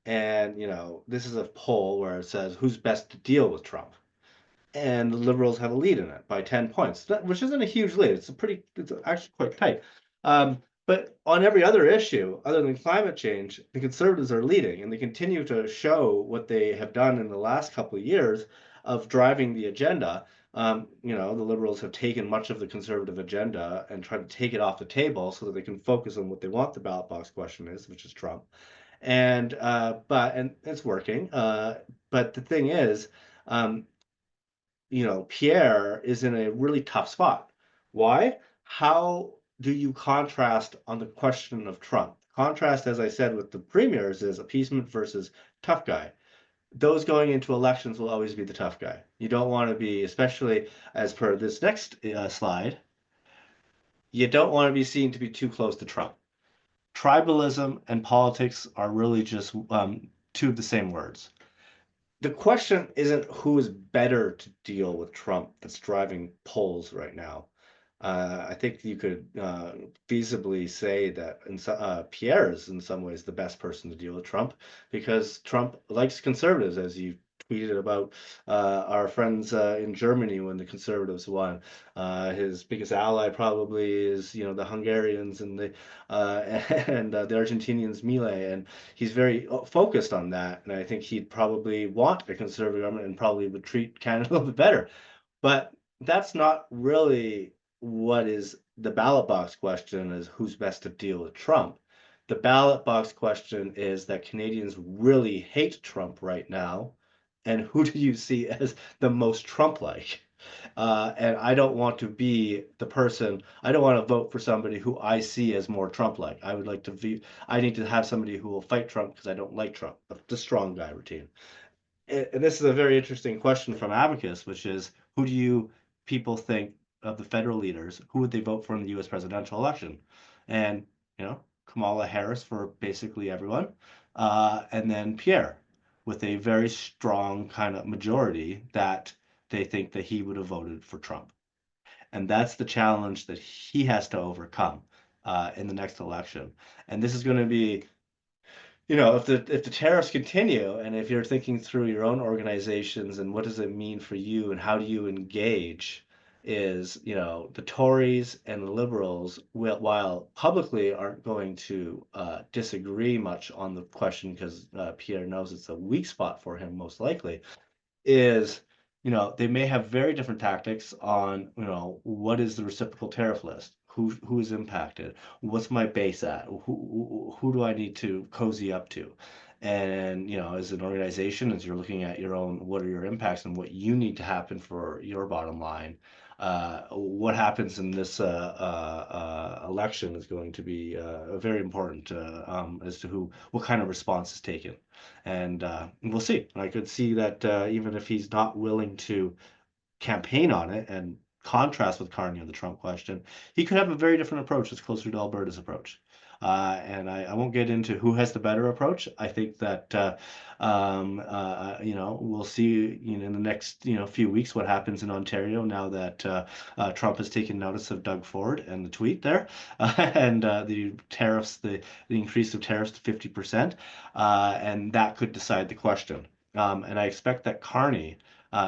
Speaker 3: And, this is a poll where it says who's best to deal with Trump. And the Liberals have a lead in it by 10 points, which isn't a huge lead. It's actually quite tight. But on every other issue, other than climate change, the Conservatives are leading, and they continue to show what they have done in the last couple of years of driving the agenda. You know, the Liberals have taken much of the Conservative agenda and tried to take it off the table so that they can focus on what they want the ballot box question is, which is Trump. And it's working. But the thing is, you know, Pierre is in a really tough spot. Why? How do you contrast on the question of Trump? Contrast, as I said, with the premiers is appeasement versus tough guy. Those going into elections will always be the tough guy. You don't want to be, especially as per this next slide, you don't want to be seen to be too close to Trump. Tribalism and politics are really just two of the same words. The question isn't who is better to deal with Trump that's driving polls right now. I think you could feasibly say that Pierre is in some ways the best person to deal with Trump because Trump likes conservatives, as you tweeted about our friends in Germany when the conservatives won. His biggest ally probably is, you know, the Hungarians and the Argentinians, Milei, and he's very focused on that. And I think he'd probably want a conservative government and probably would treat Canada a little bit better. But that's not really what is the ballot box question is who's best to deal with Trump. The ballot box question is that Canadians really hate Trump right now. And who do you see as the most Trump-like? And I don't want to be the person, I don't want to vote for somebody who I see as more Trump-like. I would like to be, I need to have somebody who will fight Trump because I don't like Trump, the strong guy routine. And this is a very interesting question from Abacus, which is who do you people think of the federal leaders? Who would they vote for in the U.S. presidential election? And, you know, Kamala Harris for basically everyone, and then Pierre with a very strong kind of majority that they think that he would have voted for Trump. And that's the challenge that he has to overcome in the next election. And this is going to be, you know, if the tariffs continue, and if you're thinking through your own organizations and what does it mean for you and how do you engage, is, you know, the Tories and the Liberals, while publicly aren't going to disagree much on the question because Pierre knows it's a weak spot for him most likely, is, you know, they may have very different tactics on, you know, what is the reciprocal tariff list? Who is impacted? What's my base at? Who do I need to cozy up to? And, you know, as an organization, as you're looking at your own, what are your impacts and what you need to happen for your bottom line? What happens in this election is going to be very important as to what kind of response is taken. And we'll see. I could see that even if he's not willing to campaign on it and contrast with Carney on the Trump question, he could have a very different approach that's closer to Alberta's approach. And I won't get into who has the better approach. I think that you know, we'll see, you know, in the next, you know, few weeks what happens in Ontario now that Trump has taken notice of Doug Ford and the tweet there, and the tariffs, the increase of tariffs to 50%, and that could decide the question. And I expect that Carney,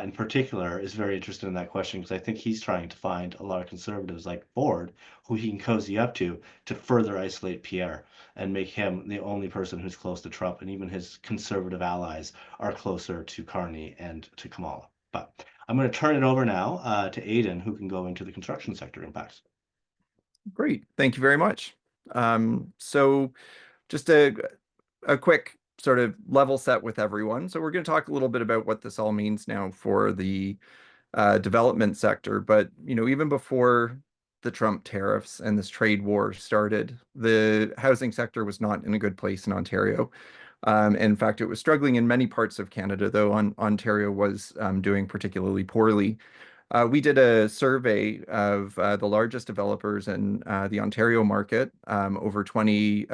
Speaker 3: in particular, is very interested in that question because I think he's trying to find a lot of conservatives like Ford who he can cozy up to further isolate Pierre and make him the only person who's close to Trump, and even his conservative allies are closer to Carney and to Kamala. But I'm going to turn it over now to Aidan, who can go into the construction sector impacts.
Speaker 6: Great, thank you very much. So just a quick sort of level set with everyone. So we're going to talk a little bit about what this all means now for the development sector. But, you know, even before the Trump tariffs and this trade war started, the housing sector was not in a good place in Ontario. In fact, it was struggling in many parts of Canada, though Ontario was doing particularly poorly. We did a survey of the largest developers in the Ontario market, over 20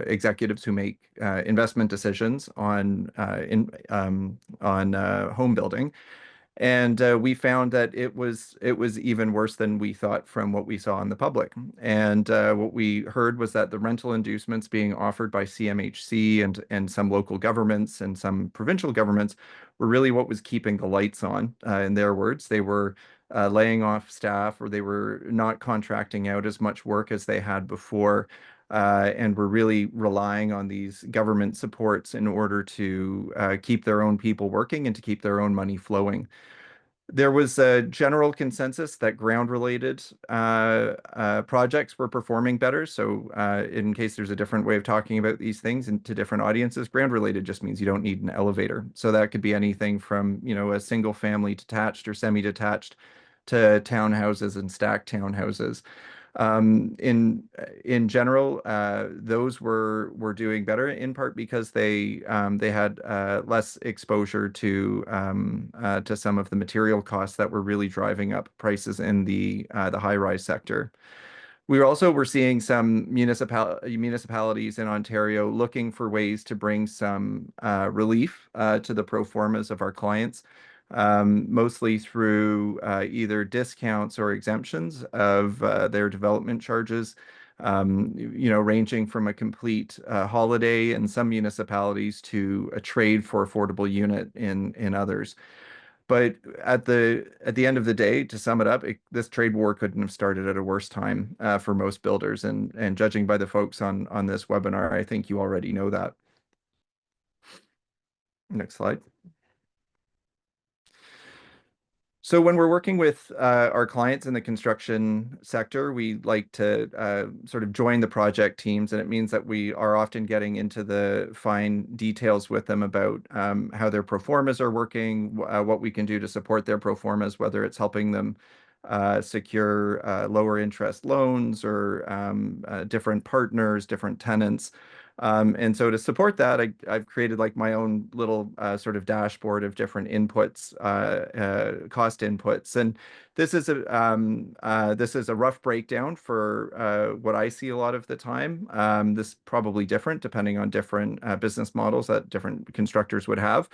Speaker 6: executives who make investment decisions on home building. And we found that it was even worse than we thought from what we saw in the public. And what we heard was that the rental inducements being offered by CMHC and some local governments and some provincial governments were really what was keeping the lights on. In their words, they were laying off staff, or they were not contracting out as much work as they had before, and were really relying on these government supports in order to keep their own people working and to keep their own money flowing. There was a general consensus that ground-related projects were performing better. So in case there's a different way of talking about these things and to different audiences, ground-related just means you don't need an elevator. So that could be anything from, a single family detached or semi-detached to townhouses and stacked townhouses. In general, those were doing better, in part because they had less exposure to some of the material costs that were really driving up prices in the high-rise sector. We also were seeing some municipalities in Ontario looking for ways to bring some relief to the pro formas of our clients, mostly through either discounts or exemptions of their development charges, ranging from a complete holiday in some municipalities to a trade for affordable unit in others. But at the end of the day, to sum it up, this trade war couldn't have started at a worse time for most builders. And judging by the folks on this webinar, I think you already know that. Next slide. So when we're working with our clients in the construction sector, we like to sort of join the project teams, and it means that we are often getting into the fine details with them about how their pro formas are working, what we can do to support their pro formas, whether it's helping them secure lower interest loans or different partners, different tenants. And so to support that, I've created like my own little sort of dashboard of different inputs, cost inputs. And this is a rough breakdown for what I see a lot of the time. This is probably different depending on different business models that different constructors would have.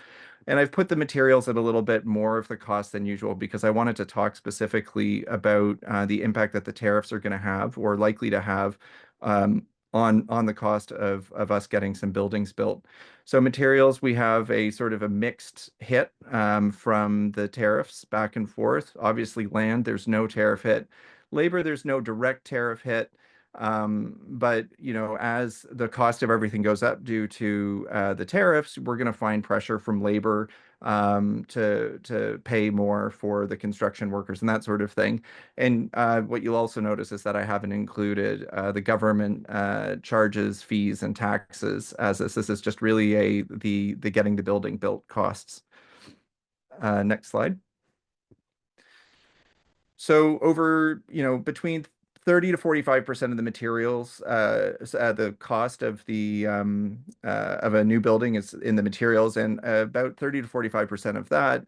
Speaker 6: And I've put the materials at a little bit more of the cost than usual because I wanted to talk specifically about the impact that the tariffs are going to have or likely to have on the cost of us getting some buildings built. So materials, we have a sort of a mixed hit from the tariffs back and forth. Obviously land, there's no tariff hit. Labor, there's no direct tariff hit. But as the cost of everything goes up due to the tariffs, we're going to find pressure from labor to pay more for the construction workers and that sort of thing. And what you'll also notice is that I haven't included the government charges, fees, and taxes as this. This is just really the getting the building built costs. Next slide. So over, between 30 to 45% of the materials, the cost of a new building is in the materials, and about 30 to 45% of that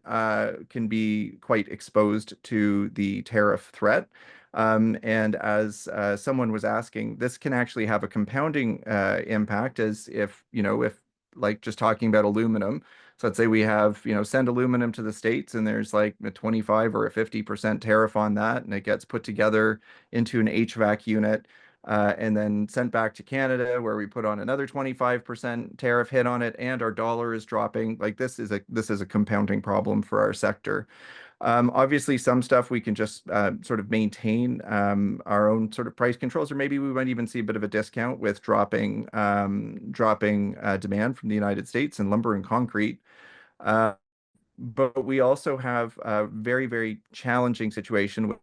Speaker 6: can be quite exposed to the tariff threat. And as someone was asking, this can actually have a compounding impact, as if like just talking about aluminum. So let's say we have, send aluminum to the States and there's like a 25 or a 50% tariff on that, and it gets put together into an HVAC unit and then sent back to Canada where we put on another 25% tariff hit on it, and our dollar is dropping. Like this is a compounding problem for our sector. Obviously, some stuff we can just sort of maintain our own sort of price controls, or maybe we might even see a bit of a discount with dropping demand from the United States in lumber and concrete. But we also have a very, very challenging situation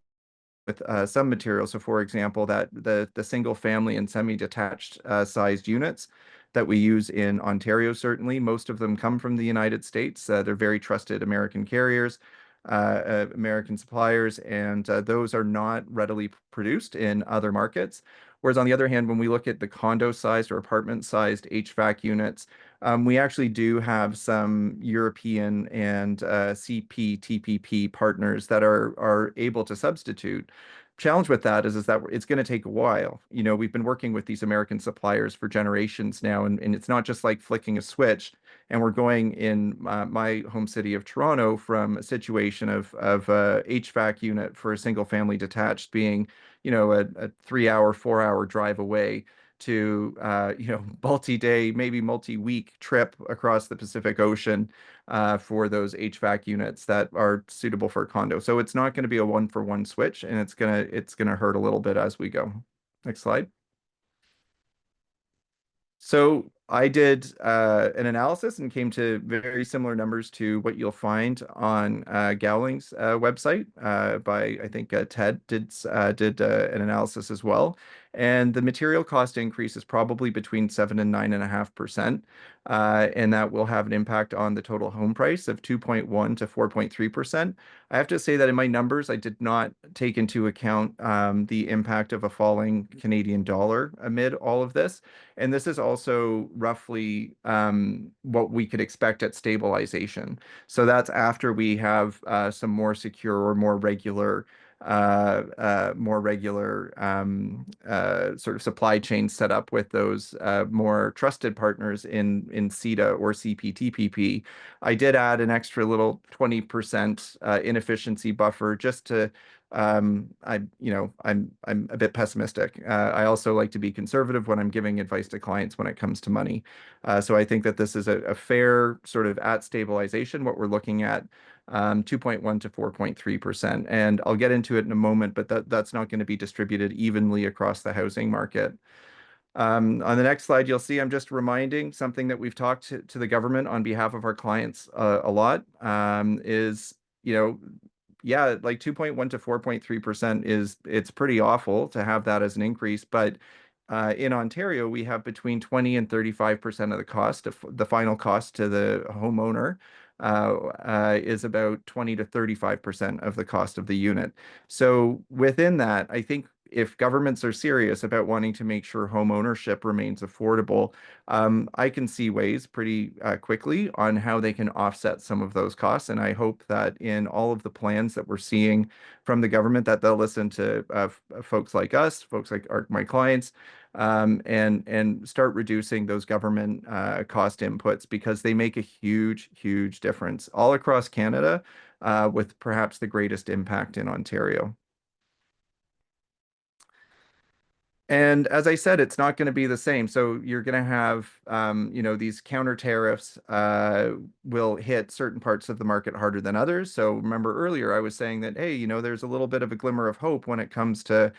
Speaker 6: with some materials. So for example, that the single family and semi-detached sized units that we use in Ontario, certainly, most of them come from the United States. They're very trusted American carriers, American suppliers, and those are not readily produced in other markets. Whereas on the other hand, when we look at the condo-sized or apartment-sized HVAC units, we actually do have some European and CP/TPP partners that are able to substitute. Challenge with that is that it's going to take a while. We've been working with these American suppliers for generations now, and it's not just like flicking a switch. And we're going in my home city of Toronto from a situation of a HVAC unit for a single family detached being, a 3-hour, 4-hour drive away to multi-day, maybe multi-week trip across the Pacific Ocean for those HVAC units that are suitable for a condo. So it's not going to be a one-for-one switch, and it's gonna hurt a little bit as we go. Next slide. So I did an analysis and came to very similar numbers to what you'll find on Gowling's website by, I think, Ted did an analysis as well. And the material cost increase is probably between 7 and 9.5%. And that will have an impact on the total home price of 2.1 to 4.3%. I have to say that in my numbers, I did not take into account the impact of a falling Canadian dollar amid all of this. And this is also roughly what we could expect at stabilization. So that's after we have some more secure or more regular sort of supply chain set up with those more trusted partners in CETA or CPTPP. I did add an extra little 20% inefficiency buffer just to I'm a bit pessimistic. I also like to be conservative when I'm giving advice to clients when it comes to money. So I think that this is a fair sort of at stabilization, what we're looking at, 2.1 to 4.3%. And I'll get into it in a moment, but that's not going to be distributed evenly across the housing market. On the next slide, you'll see I'm just reminding something that we've talked to the government on behalf of our clients a lot is, yeah, like 2.1 to 4.3% it's pretty awful to have that as an increase. But in Ontario, we have between 20 and 35% of the cost of the final cost to the homeowner is about 20 to 35% of the cost of the unit. So within that, I think if governments are serious about wanting to make sure home ownership remains affordable, I can see ways pretty quickly on how they can offset some of those costs. And I hope that in all of the plans that we're seeing from the government, that they'll listen to folks like us, folks like my clients, and start reducing those government cost inputs, because they make a huge, huge difference all across Canada, with perhaps the greatest impact in Ontario. And as I said, it's not going to be the same. So you're going to have, these counter tariffs will hit certain parts of the market harder than others. So remember earlier, I was saying that, hey, there's a little bit of a glimmer of hope when it comes to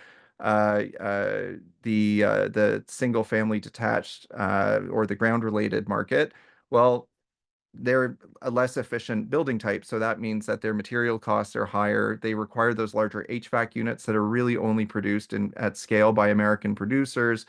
Speaker 6: the single family detached or the ground related market. Well, they're a less efficient building type. So that means that their material costs are higher. They require those larger HVAC units that are really only produced at scale by American producers.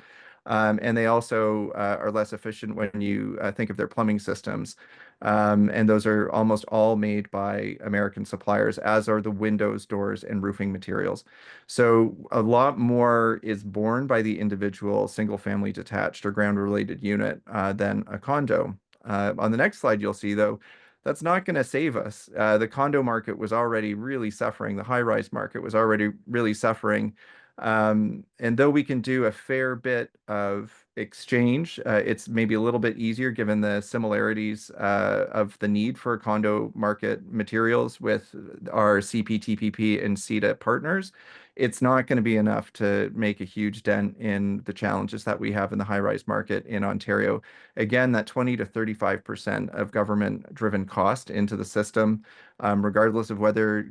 Speaker 6: And they also are less efficient when you think of their plumbing systems. And those are almost all made by American suppliers, as are the windows, doors, and roofing materials. So a lot more is borne by the individual single family detached or ground related unit than a condo. On the next slide, you'll see, though, that's not going to save us. The condo market was already really suffering. The high-rise market was already really suffering. And though we can do a fair bit of exchange, it's maybe a little bit easier given the similarities of the need for condo market materials with our CPTPP and CETA partners. It's not going to be enough to make a huge dent in the challenges that we have in the high-rise market in Ontario. Again, that 20 to 35% of government-driven cost into the system, regardless of whether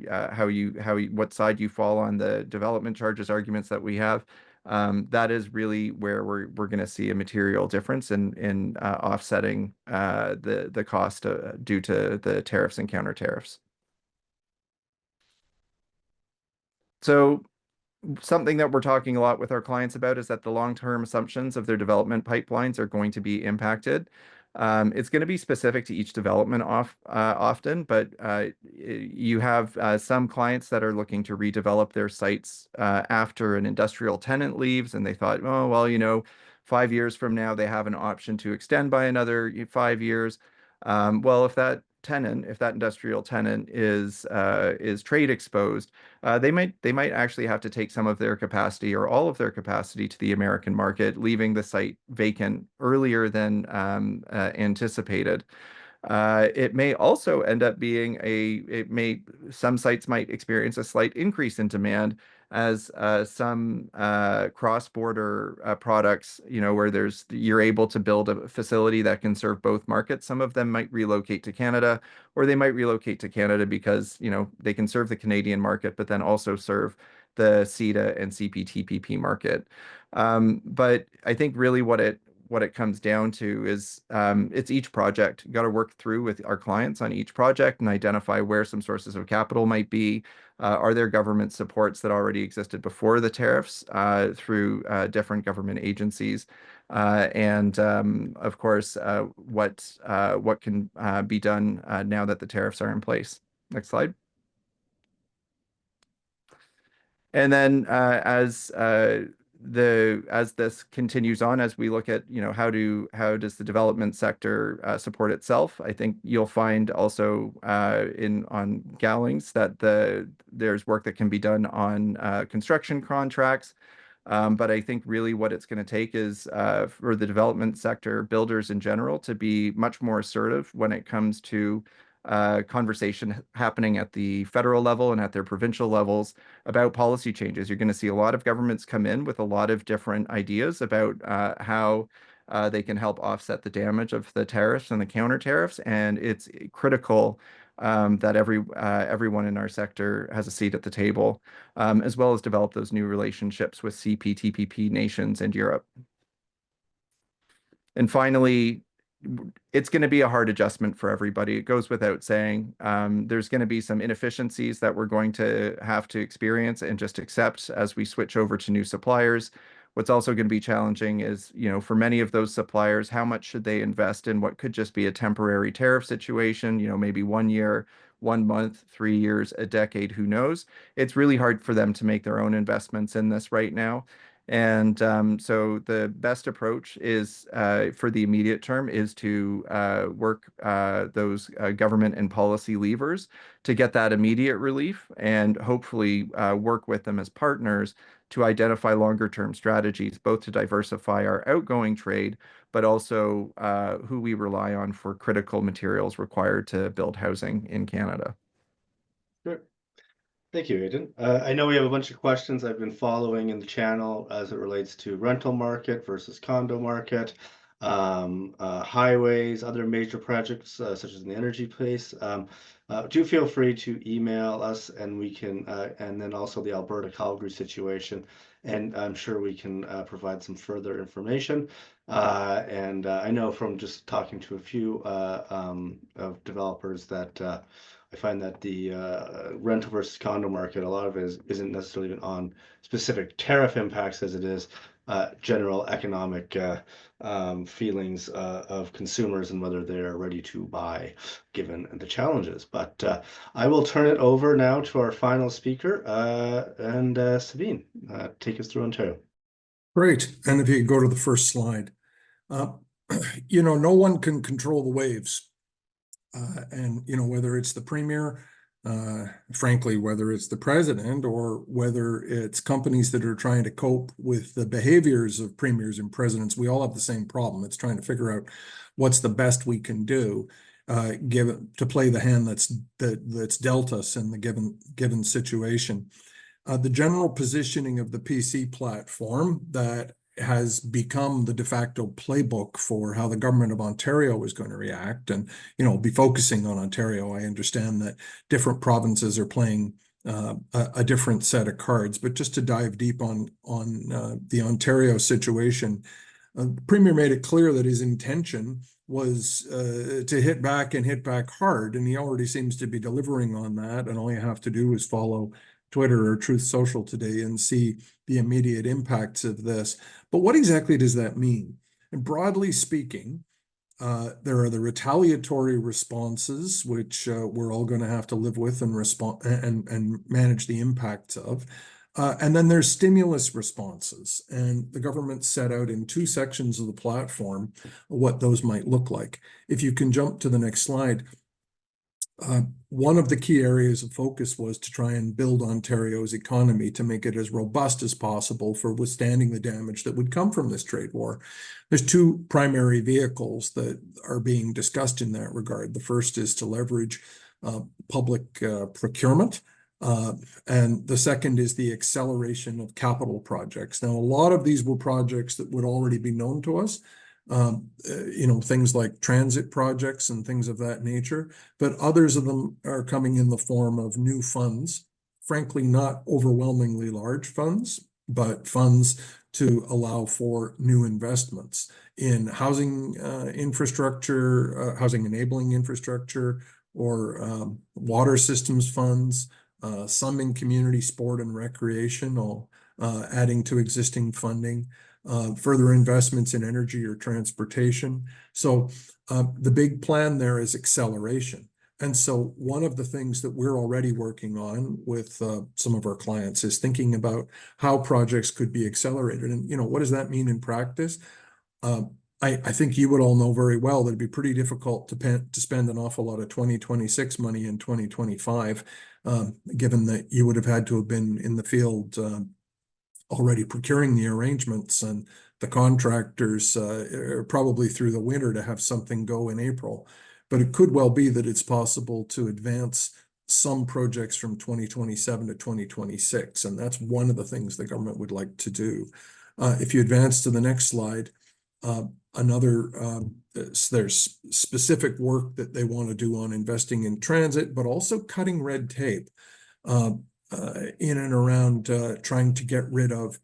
Speaker 6: what side you fall on the development charges arguments that we have. That is really where we're going to see a material difference in offsetting the cost due to the tariffs and counter tariffs. So something that we're talking a lot with our clients about is that the long-term assumptions of their development pipelines are going to be impacted. It's going to be specific to each development often, but you have some clients that are looking to redevelop their sites after an industrial tenant leaves, and they thought, oh, well, 5 years from now, they have an option to extend by another 5 years. Well, if that industrial tenant is trade exposed, they might actually have to take some of their capacity or all of their capacity to the American market, leaving the site vacant earlier than anticipated. It may also end up being some sites might experience a slight increase in demand as some cross-border products, where you're able to build a facility that can serve both markets. Some of them might relocate to Canada, or they might relocate to Canada because, they can serve the Canadian market, but then also serve the CETA and CPTPP market. But I think really what it comes down to is it's each project. You got to work through with our clients on each project and identify where some sources of capital might be. Are there government supports that already existed before the tariffs through different government agencies? And of course, what can be done now that the tariffs are in place? Next slide. And then as this continues on, as we look at, how does the development sector support itself, I think you'll find also on Gowling's that there's work that can be done on construction contracts. But I think really what it's going to take is for the development sector, builders in general, to be much more assertive when it comes to conversation happening at the federal level and at their provincial levels about policy changes. You're going to see a lot of governments come in with a lot of different ideas about how they can help offset the damage of the tariffs and the counter tariffs, and it's critical that everyone in our sector has a seat at the table, as well as develop those new relationships with CPTPP nations and Europe. And finally, it's going to be a hard adjustment for everybody. It goes without saying. There's going to be some inefficiencies that we're going to have to experience and just accept as we switch over to new suppliers. What's also going to be challenging is, for many of those suppliers, how much should they invest in what could just be a temporary tariff situation, maybe 1 year, 1 month, 3 years, a decade, who knows? It's really hard for them to make their own investments in this right now. And so the best approach is for the immediate term is to work those government and policy levers to get that immediate relief, and hopefully work with them as partners to identify longer term strategies, both to diversify our outgoing trade, but also who we rely on for critical materials required to build housing in Canada.
Speaker 3: Sure. Thank you, Aidan. I know we have a bunch of questions I've been following in the channel as it relates to rental market versus condo market, highways, other major projects such as in the energy space. Do feel free to email us, and we can, and then also the Alberta Calgary situation, and I'm sure we can provide some further information. And I know from just talking to a few of developers that I find that the rental versus condo market, a lot of it isn't necessarily even on specific tariff impacts as it is general economic feelings of consumers and whether they're ready to buy given the challenges. But I will turn it over now to our final speaker, and Sabine, take us through Ontario.
Speaker 7: Great. And if you go to the first slide, no one can control the waves. And, whether it's the premier, frankly, whether it's the president, or whether it's companies that are trying to cope with the behaviors of premiers and presidents, we all have the same problem. It's trying to figure out what's the best we can do to play the hand that's dealt us in the given situation. The general positioning of the PC platform that has become the de facto playbook for how the government of Ontario is going to react, and be focusing on Ontario. I understand that different provinces are playing a different set of cards, but just to dive deep on the Ontario situation, the Premier made it clear that his intention was to hit back and hit back hard, and he already seems to be delivering on that. And all you have to do is follow Twitter or Truth Social today and see the immediate impacts of this. But what exactly does that mean? And broadly speaking, there are the retaliatory responses, which we're all going to have to live with and respond and manage the impacts of. And then there's stimulus responses, and the government set out in 2 sections of the platform what those might look like. If you can jump to the next slide. One of the key areas of focus was to try and build Ontario's economy to make it as robust as possible for withstanding the damage that would come from this trade war. There's 2 primary vehicles that are being discussed in that regard. The first is to leverage public procurement And the second is the acceleration of capital projects. Now, a lot of these were projects that would already be known to us, things like transit projects and things of that nature, but others of them are coming in the form of new funds, frankly, not overwhelmingly large funds, but funds to allow for new investments in housing infrastructure, housing enabling infrastructure, or water systems funds, some in community sport and recreational, adding to existing funding, further investments in energy or transportation. So the big plan there is acceleration. And so one of the things that we're already working on with some of our clients is thinking about how projects could be accelerated. And, what does that mean in practice? I think you would all know very well that it'd be pretty difficult to spend an awful lot of 2026 money in 2025, given that you would have had to have been in the field already procuring the arrangements, and the contractors probably through the winter to have something go in April. But it could well be that it's possible to advance some projects from 2027 to 2026, and that's one of the things the government would like to do. If you advance to the next slide, there's specific work that they want to do on investing in transit, but also cutting red tape in and around trying to get rid of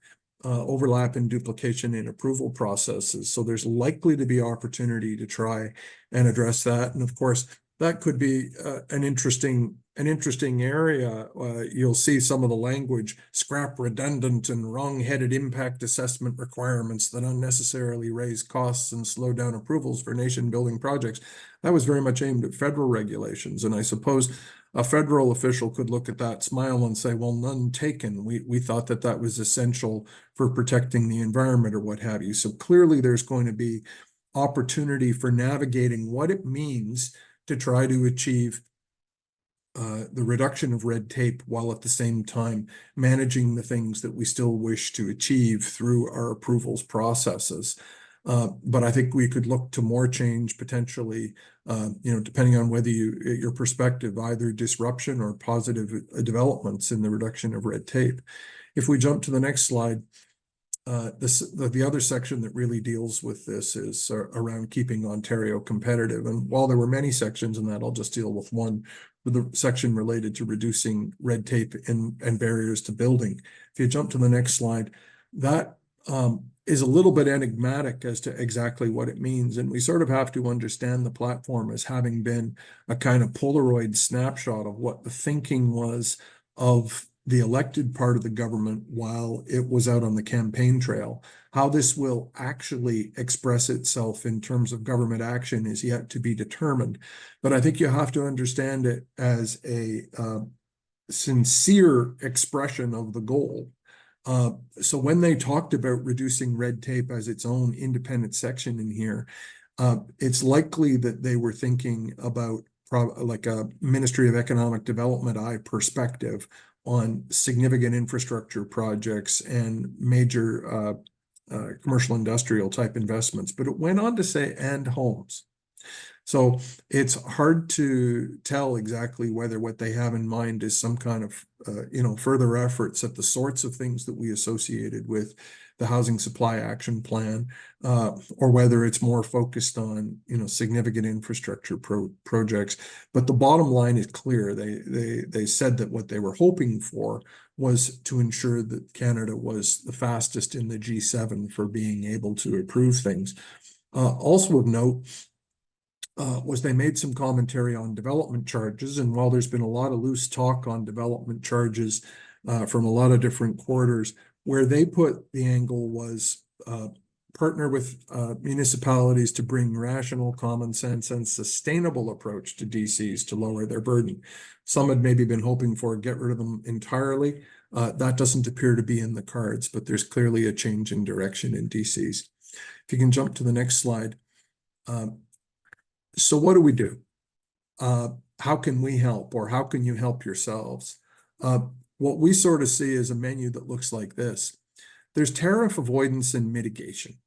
Speaker 7: overlap and duplication in approval processes. So there's likely to be opportunity to try and address that. And of course, that could be an interesting area. You'll see some of the language: scrap redundant and wrong-headed impact assessment requirements that unnecessarily raise costs and slow down approvals for nation-building projects. That was very much aimed at federal regulations. And I suppose a federal official could look at that, smile, and say, well, none taken. We thought that was essential for protecting the environment or what have you. So clearly there's going to be opportunity for navigating what it means to try to achieve the reduction of red tape, while at the same time managing the things that we still wish to achieve through our approvals processes. But I think we could look to more change potentially, depending on whether your perspective, either disruption or positive developments in the reduction of red tape. If we jump to the next slide, the other section that really deals with this is around keeping Ontario competitive. And while there were many sections in that, I'll just deal with one, with the section related to reducing red tape and barriers to building. If you jump to the next slide, that is a little bit enigmatic as to exactly what it means. And we sort of have to understand the platform as having been a kind of Polaroid snapshot of what the thinking was of the elected part of the government while it was out on the campaign trail. How this will actually express itself in terms of government action is yet to be determined. But I think you have to understand it as a sincere expression of the goal. So when they talked about reducing red tape as its own independent section in here, it's likely that they were thinking about like a Ministry of Economic Development perspective on significant infrastructure projects and major commercial industrial type investments. But it went on to say, and homes. So it's hard to tell exactly whether what they have in mind is some kind of, further efforts at the sorts of things that we associated with the Housing Supply Action Plan, or whether it's more focused on, significant infrastructure projects. But the bottom line is clear. They said that what they were hoping for was to ensure that Canada was the fastest in the G7 for being able to approve things. Also of note, was they made some commentary on development charges. And while there's been a lot of loose talk on development charges from a lot of different quarters, where they put the angle was partner with municipalities to bring rational, common sense, and sustainable approach to DCs to lower their burden. Some had maybe been hoping for get rid of them entirely. That doesn't appear to be in the cards, but there's clearly a change in direction in DCs. If you can jump to the next slide. So what do we do? How can we help, or how can you help yourselves? What we sort of see is a menu that looks like this. There's tariff avoidance and mitigation.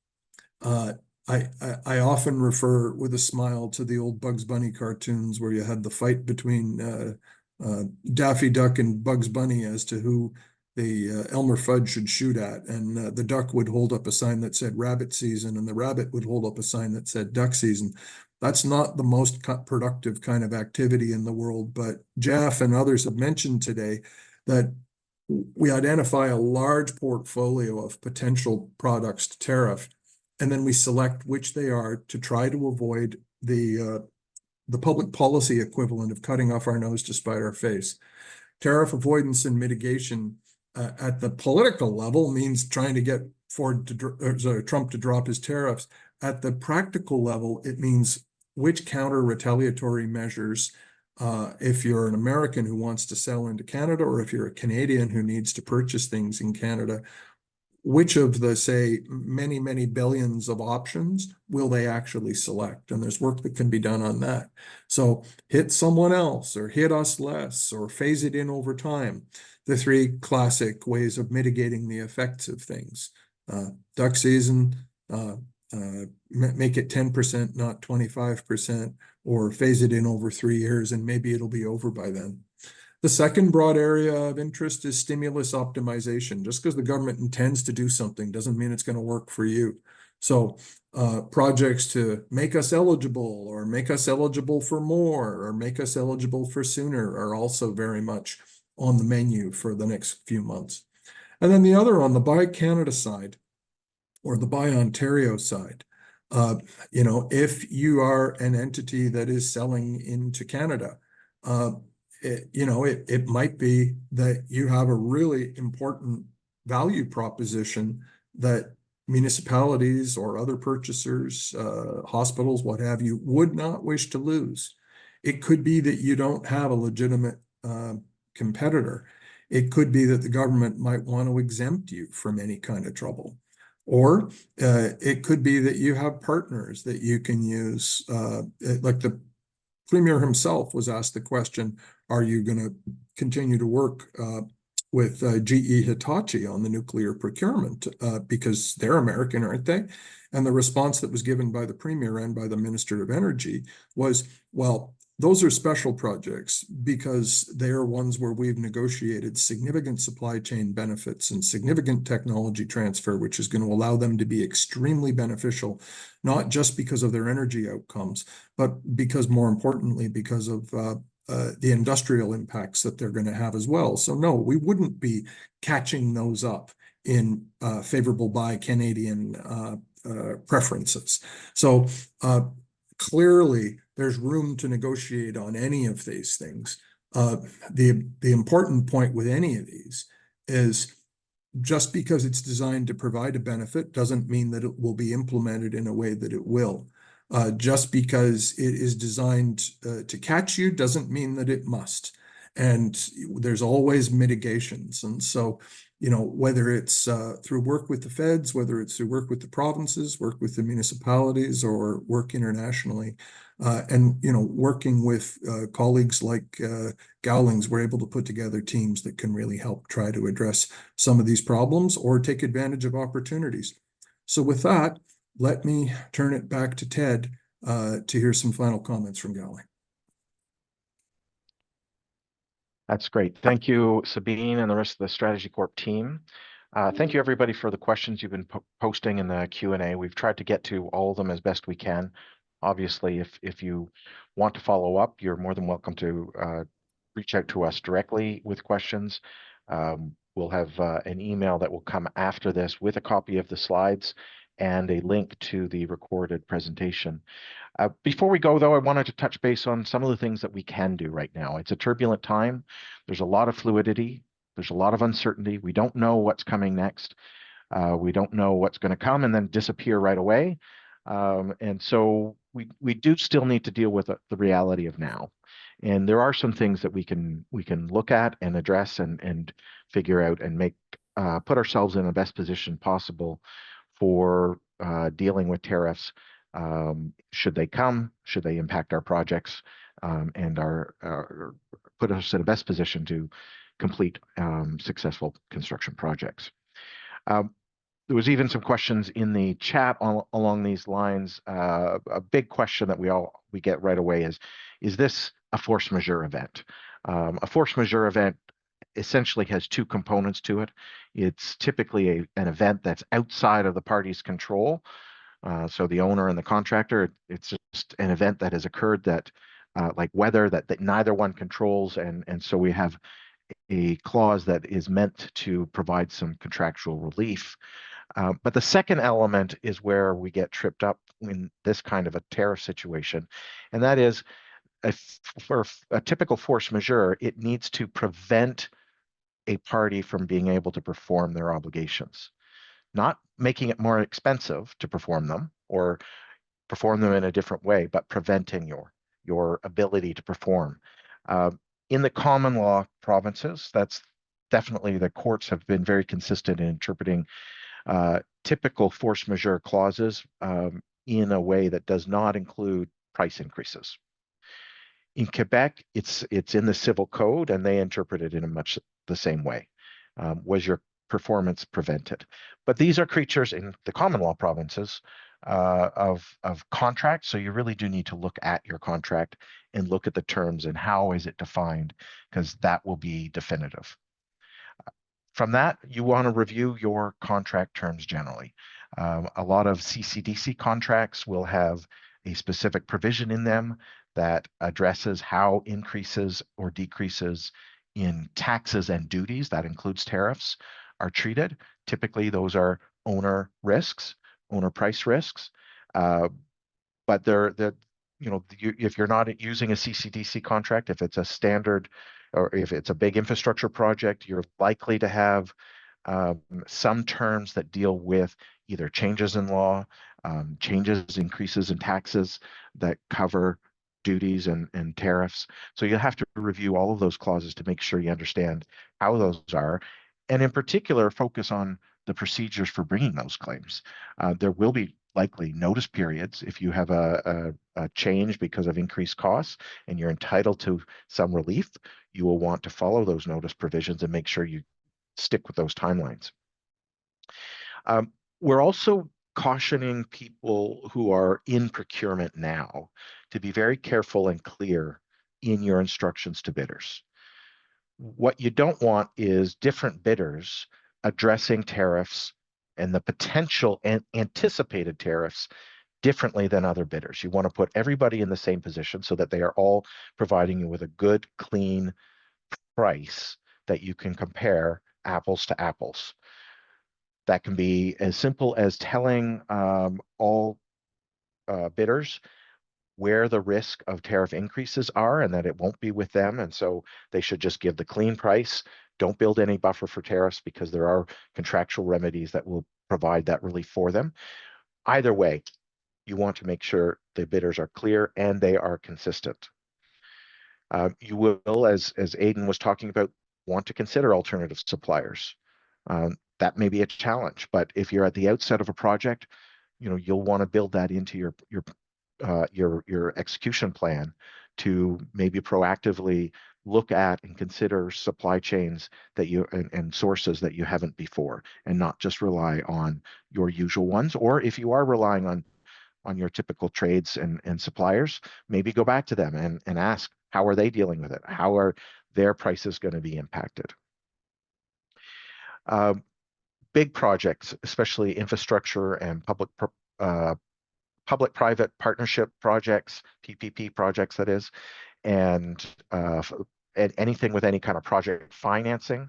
Speaker 7: I often refer with a smile to the old Bugs Bunny cartoons where you had the fight between Daffy Duck and Bugs Bunny as to who the Elmer Fudd should shoot at. And the duck would hold up a sign that said rabbit season, and the rabbit would hold up a sign that said duck season. That's not the most productive kind of activity in the world. But Jeff and others have mentioned today that we identify a large portfolio of potential products to tariff, and then we select which they are to try to avoid the public policy equivalent of cutting off our nose to spite our face. Tariff avoidance and mitigation at the political level means trying to get Trump to drop his tariffs. At the practical level, it means which counter retaliatory measures, if you're an American who wants to sell into Canada, or if you're a Canadian who needs to purchase things in Canada, which of the, say, many, many billions of options will they actually select? And there's work that can be done on that. So hit someone else, or hit us less, or phase it in over time. The three classic ways of mitigating the effects of things. Duck season, make it 10%, not 25%, or phase it in over 3 years, and maybe it'll be over by then. The second broad area of interest is stimulus optimization. Just because the government intends to do something doesn't mean it's going to work for you. So projects to make us eligible, or make us eligible for more, or make us eligible for sooner are also very much on the menu for the next few months. And then the other, on the Buy Canada side, or the Buy Ontario side, if you are an entity that is selling into Canada, it might be that you have a really important value proposition that municipalities or other purchasers, hospitals, what have you, would not wish to lose. It could be that you don't have a legitimate competitor. It could be that the government might want to exempt you from any kind of trouble. Or it could be that you have partners that you can use, like the Premier himself was asked the question, are you going to continue to work with GE Hitachi on the nuclear procurement? Because they're American, aren't they? And the response that was given by the Premier and by the Minister of Energy was, well, those are special projects because they are ones where we've negotiated significant supply chain benefits and significant technology transfer, which is going to allow them to be extremely beneficial, not just because of their energy outcomes, but because, more importantly, because of the industrial impacts that they're going to have as well. So no, we wouldn't be catching those up in favorable Buy Canadian preferences. So clearly, there's room to negotiate on any of these things. The important point with any of these is just because it's designed to provide a benefit doesn't mean that it will be implemented in a way that it will. Just because it is designed to catch you doesn't mean that it must. And there's always mitigations. And so, whether it's through work with the feds, whether it's through work with the provinces, work with the municipalities, or work internationally, and working with colleagues like Gowling's, we're able to put together teams that can really help try to address some of these problems or take advantage of opportunities. So with that, let me turn it back to Ted to hear some final comments from Gowling.
Speaker 1: That's great. Thank you, Sabine, and the rest of the StrategyCorp team. Thank you, everybody, for the questions you've been posting in the Q&A. We've tried to get to all of them as best we can. Obviously, if you want to follow up, you're more than welcome to reach out to us directly with questions. We'll have an email that will come after this with a copy of the slides and a link to the recorded presentation. Before we go, though, I wanted to touch base on some of the things that we can do right now. It's a turbulent time. There's a lot of fluidity. There's a lot of uncertainty. We don't know what's coming next. We don't know what's going to come and then disappear right away. And so we do still need to deal with the reality of now. And there are some things that we can look at and address and figure out and make put ourselves in the best position possible for dealing with tariffs. Should they come, should they impact our projects, and put us in the best position to complete successful construction projects. There was even some questions in the chat along these lines. A big question that we get right away is this a force majeure event? A force majeure event essentially has two components to it. It's typically an event that's outside of the party's control. So the owner and the contractor, it's just an event that has occurred that, like weather, that neither one controls. And so we have a clause that is meant to provide some contractual relief. But the second element is where we get tripped up in this kind of a tariff situation. And that is, for a typical force majeure, it needs to prevent a party from being able to perform their obligations, not making it more expensive to perform them or perform them in a different way, but preventing your ability to perform. In the common law provinces, that's definitely, the courts have been very consistent in interpreting typical force majeure clauses in a way that does not include price increases. In Quebec, it's in the civil code, and they interpret it in a much the same way. Was your performance prevented? But these are creatures in the common law provinces of contracts, so you really do need to look at your contract and look at the terms and how is it defined, because that will be definitive. From that, you want to review your contract terms generally. A lot of CCDC contracts will have a specific provision in them that addresses how increases or decreases in taxes and duties, that includes tariffs, are treated. Typically, those are owner risks, owner price risks. But if you're not using a CCDC contract, if it's a standard or if it's a big infrastructure project, you're likely to have some terms that deal with either changes in law, changes, increases in taxes that cover duties and tariffs. So you'll have to review all of those clauses to make sure you understand how those are, and in particular, focus on the procedures for bringing those claims. There will be likely notice periods if you have a change because of increased costs and you're entitled to some relief. You will want to follow those notice provisions and make sure you stick with those timelines. We're also cautioning people who are in procurement now to be very careful and clear in your instructions to bidders. What you don't want is different bidders addressing tariffs and the potential and anticipated tariffs differently than other bidders. You want to put everybody in the same position so that they are all providing you with a good, clean price that you can compare apples to apples. That can be as simple as telling all bidders where the risk of tariff increases are and that it won't be with them. And so they should just give the clean price. Don't build any buffer for tariffs because there are contractual remedies that will provide that relief for them. Either way, you want to make sure the bidders are clear and they are consistent. You will, as Aidan was talking about, want to consider alternative suppliers. That may be a challenge, but if you're at the outset of a project, you'll want to build that into your execution plan to maybe proactively look at and consider supply chains that and sources that you haven't before, and not just rely on your usual ones. Or if you are relying on your typical trades and suppliers, maybe go back to them and ask, how are they dealing with it? How are their prices going to be impacted? Big projects, especially infrastructure and public-private partnership projects, PPP projects, that is, and anything with any kind of project financing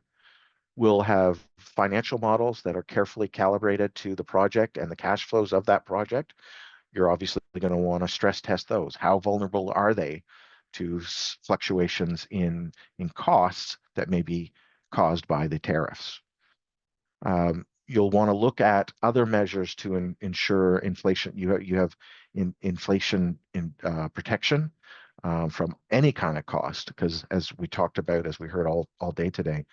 Speaker 1: will have financial models that are carefully calibrated to the project and the cash flows of that project. You're obviously going to want to stress test those. How vulnerable are they to fluctuations in costs that may be caused by the tariffs? You'll want to look at other measures to ensure inflation. You have inflation protection from any kind of cost, because as we talked about, as we heard all day today,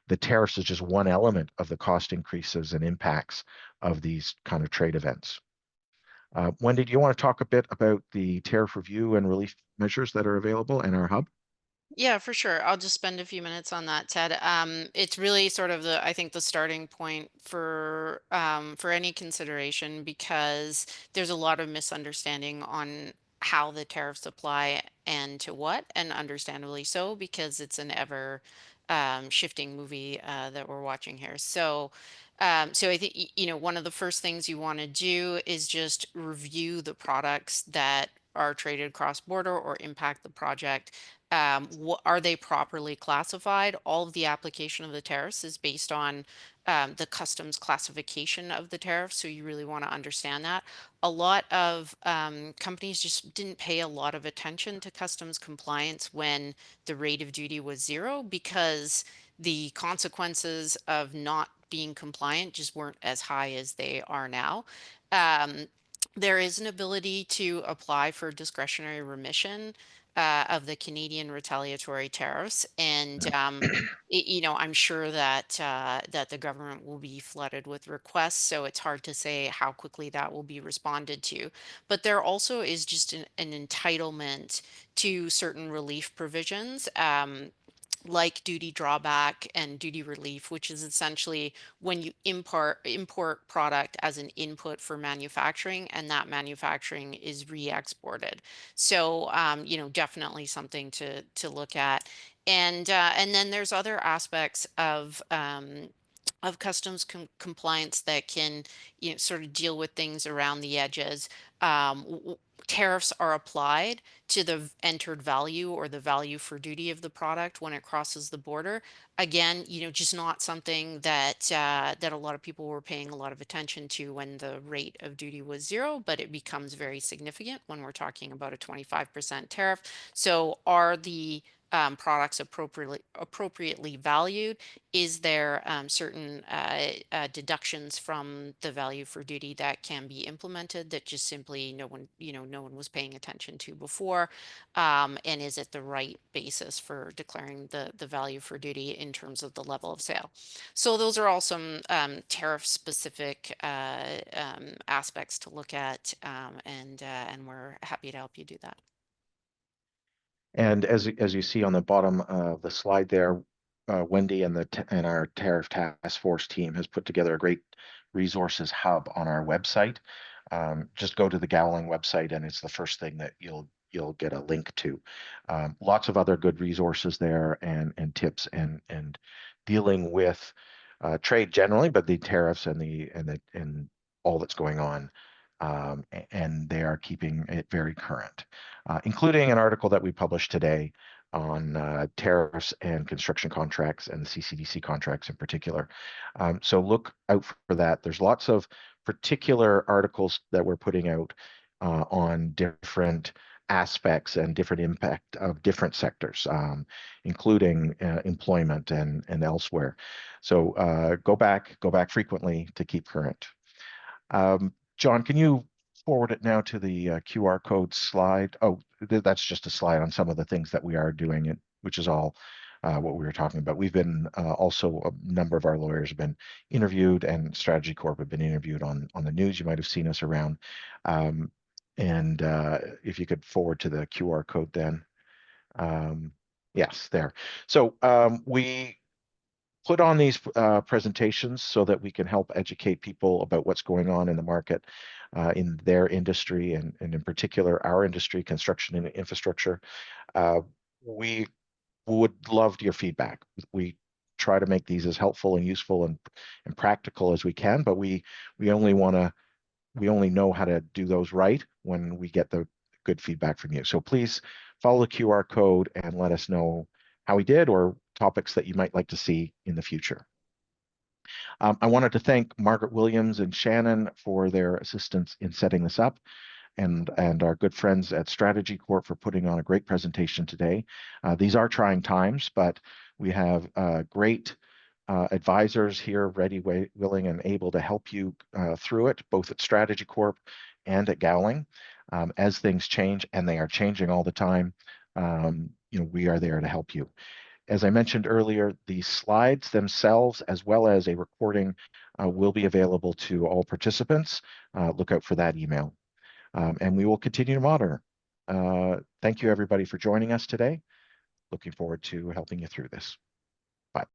Speaker 1: the tariffs is just one element of the cost increases and impacts of these kind of trade events. Wendy, do you want to talk a bit about the tariff review and relief measures that are available in our hub?
Speaker 2: Yeah, for sure. I'll just spend a few minutes on that, Ted. It's really sort of I think the starting point for any consideration, because there's a lot of misunderstanding on how the tariffs apply and to what, and understandably so, because it's an ever shifting movie that we're watching here. So so I think, you know, one of the first things you want to do is just review the products that are traded across border or impact the project. Are they properly classified? All of the application of the tariffs is based on the customs classification of the tariff. So you really want to understand that. A lot of companies just didn't pay a lot of attention to customs compliance when the rate of duty was 0, because the consequences of not being compliant just weren't as high as they are now. There is an ability to apply for discretionary remission of the Canadian retaliatory tariffs, and you know, I'm sure that that the government will be flooded with requests, so it's hard to say how quickly that will be responded to. But there also is just an entitlement to certain relief provisions. Like duty drawback and duty relief, which is essentially when you import product as an input for manufacturing, and that manufacturing is re-exported. So you know, definitely something to look at. And then there's other aspects of customs compliance that can, you know, sort of deal with things around the edges. Tariffs are applied to the entered value or the value for duty of the product when it crosses the border. Again, you know, just not something that that a lot of people were paying a lot of attention to when the rate of duty was 0, but it becomes very significant when we're talking about a 25% tariff. So are the products appropriately valued? Is there certain deductions from the value for duty that can be implemented that just simply no one, you know, no one was paying attention to before? And is it the right basis for declaring the value for duty in terms of the level of sale? So those are all some tariff specific aspects to look at, and we're happy to help you do that.
Speaker 1: And as you see on the bottom of the slide there, Wendy and our tariff task force team has put together a great resources hub on our website. Just go to the Gowling website, and it's the first thing that you'll get a link to. Lots of other good resources there, and tips and dealing with trade generally, but the tariffs and all that's going on. And they are keeping it very current, including an article that we published today on tariffs and construction contracts and the CCDC contracts in particular. So look out for that. There's lots of particular articles that we're putting out on different aspects and different impact of different sectors, including employment and elsewhere. So go back frequently to keep current. John, can you forward it now to the QR code slide? Oh, that's just a slide on some of the things that we are doing, which is all what we were talking about. We've been also, a number of our lawyers have been interviewed, and StrategyCorp have been interviewed on the news. You might have seen us around. And if you could forward to the QR code then. Yes, there. So we put on these presentations so that we can help educate people about what's going on in the market in their industry, and in particular our industry, construction and infrastructure. We would love your feedback. We try to make these as helpful and useful and practical as we can, but we only know how to do those right when we get the good feedback from you. So please follow the QR code and let us know how we did, or topics that you might like to see in the future. I wanted to thank Margaret Williams and Shannon for their assistance in setting this up, and our good friends at StrategyCorp for putting on a great presentation today. These are trying times, but we have great advisors here ready, willing, and able to help you through it, both at StrategyCorp and at Gowling. As things change, and they are changing all the time, you know, we are there to help you. As I mentioned earlier, the slides themselves, as well as a recording, will be available to all participants. Look out for that email. And we will continue to monitor. Thank you, everybody, for joining us today. Looking forward to helping you through this. Bye.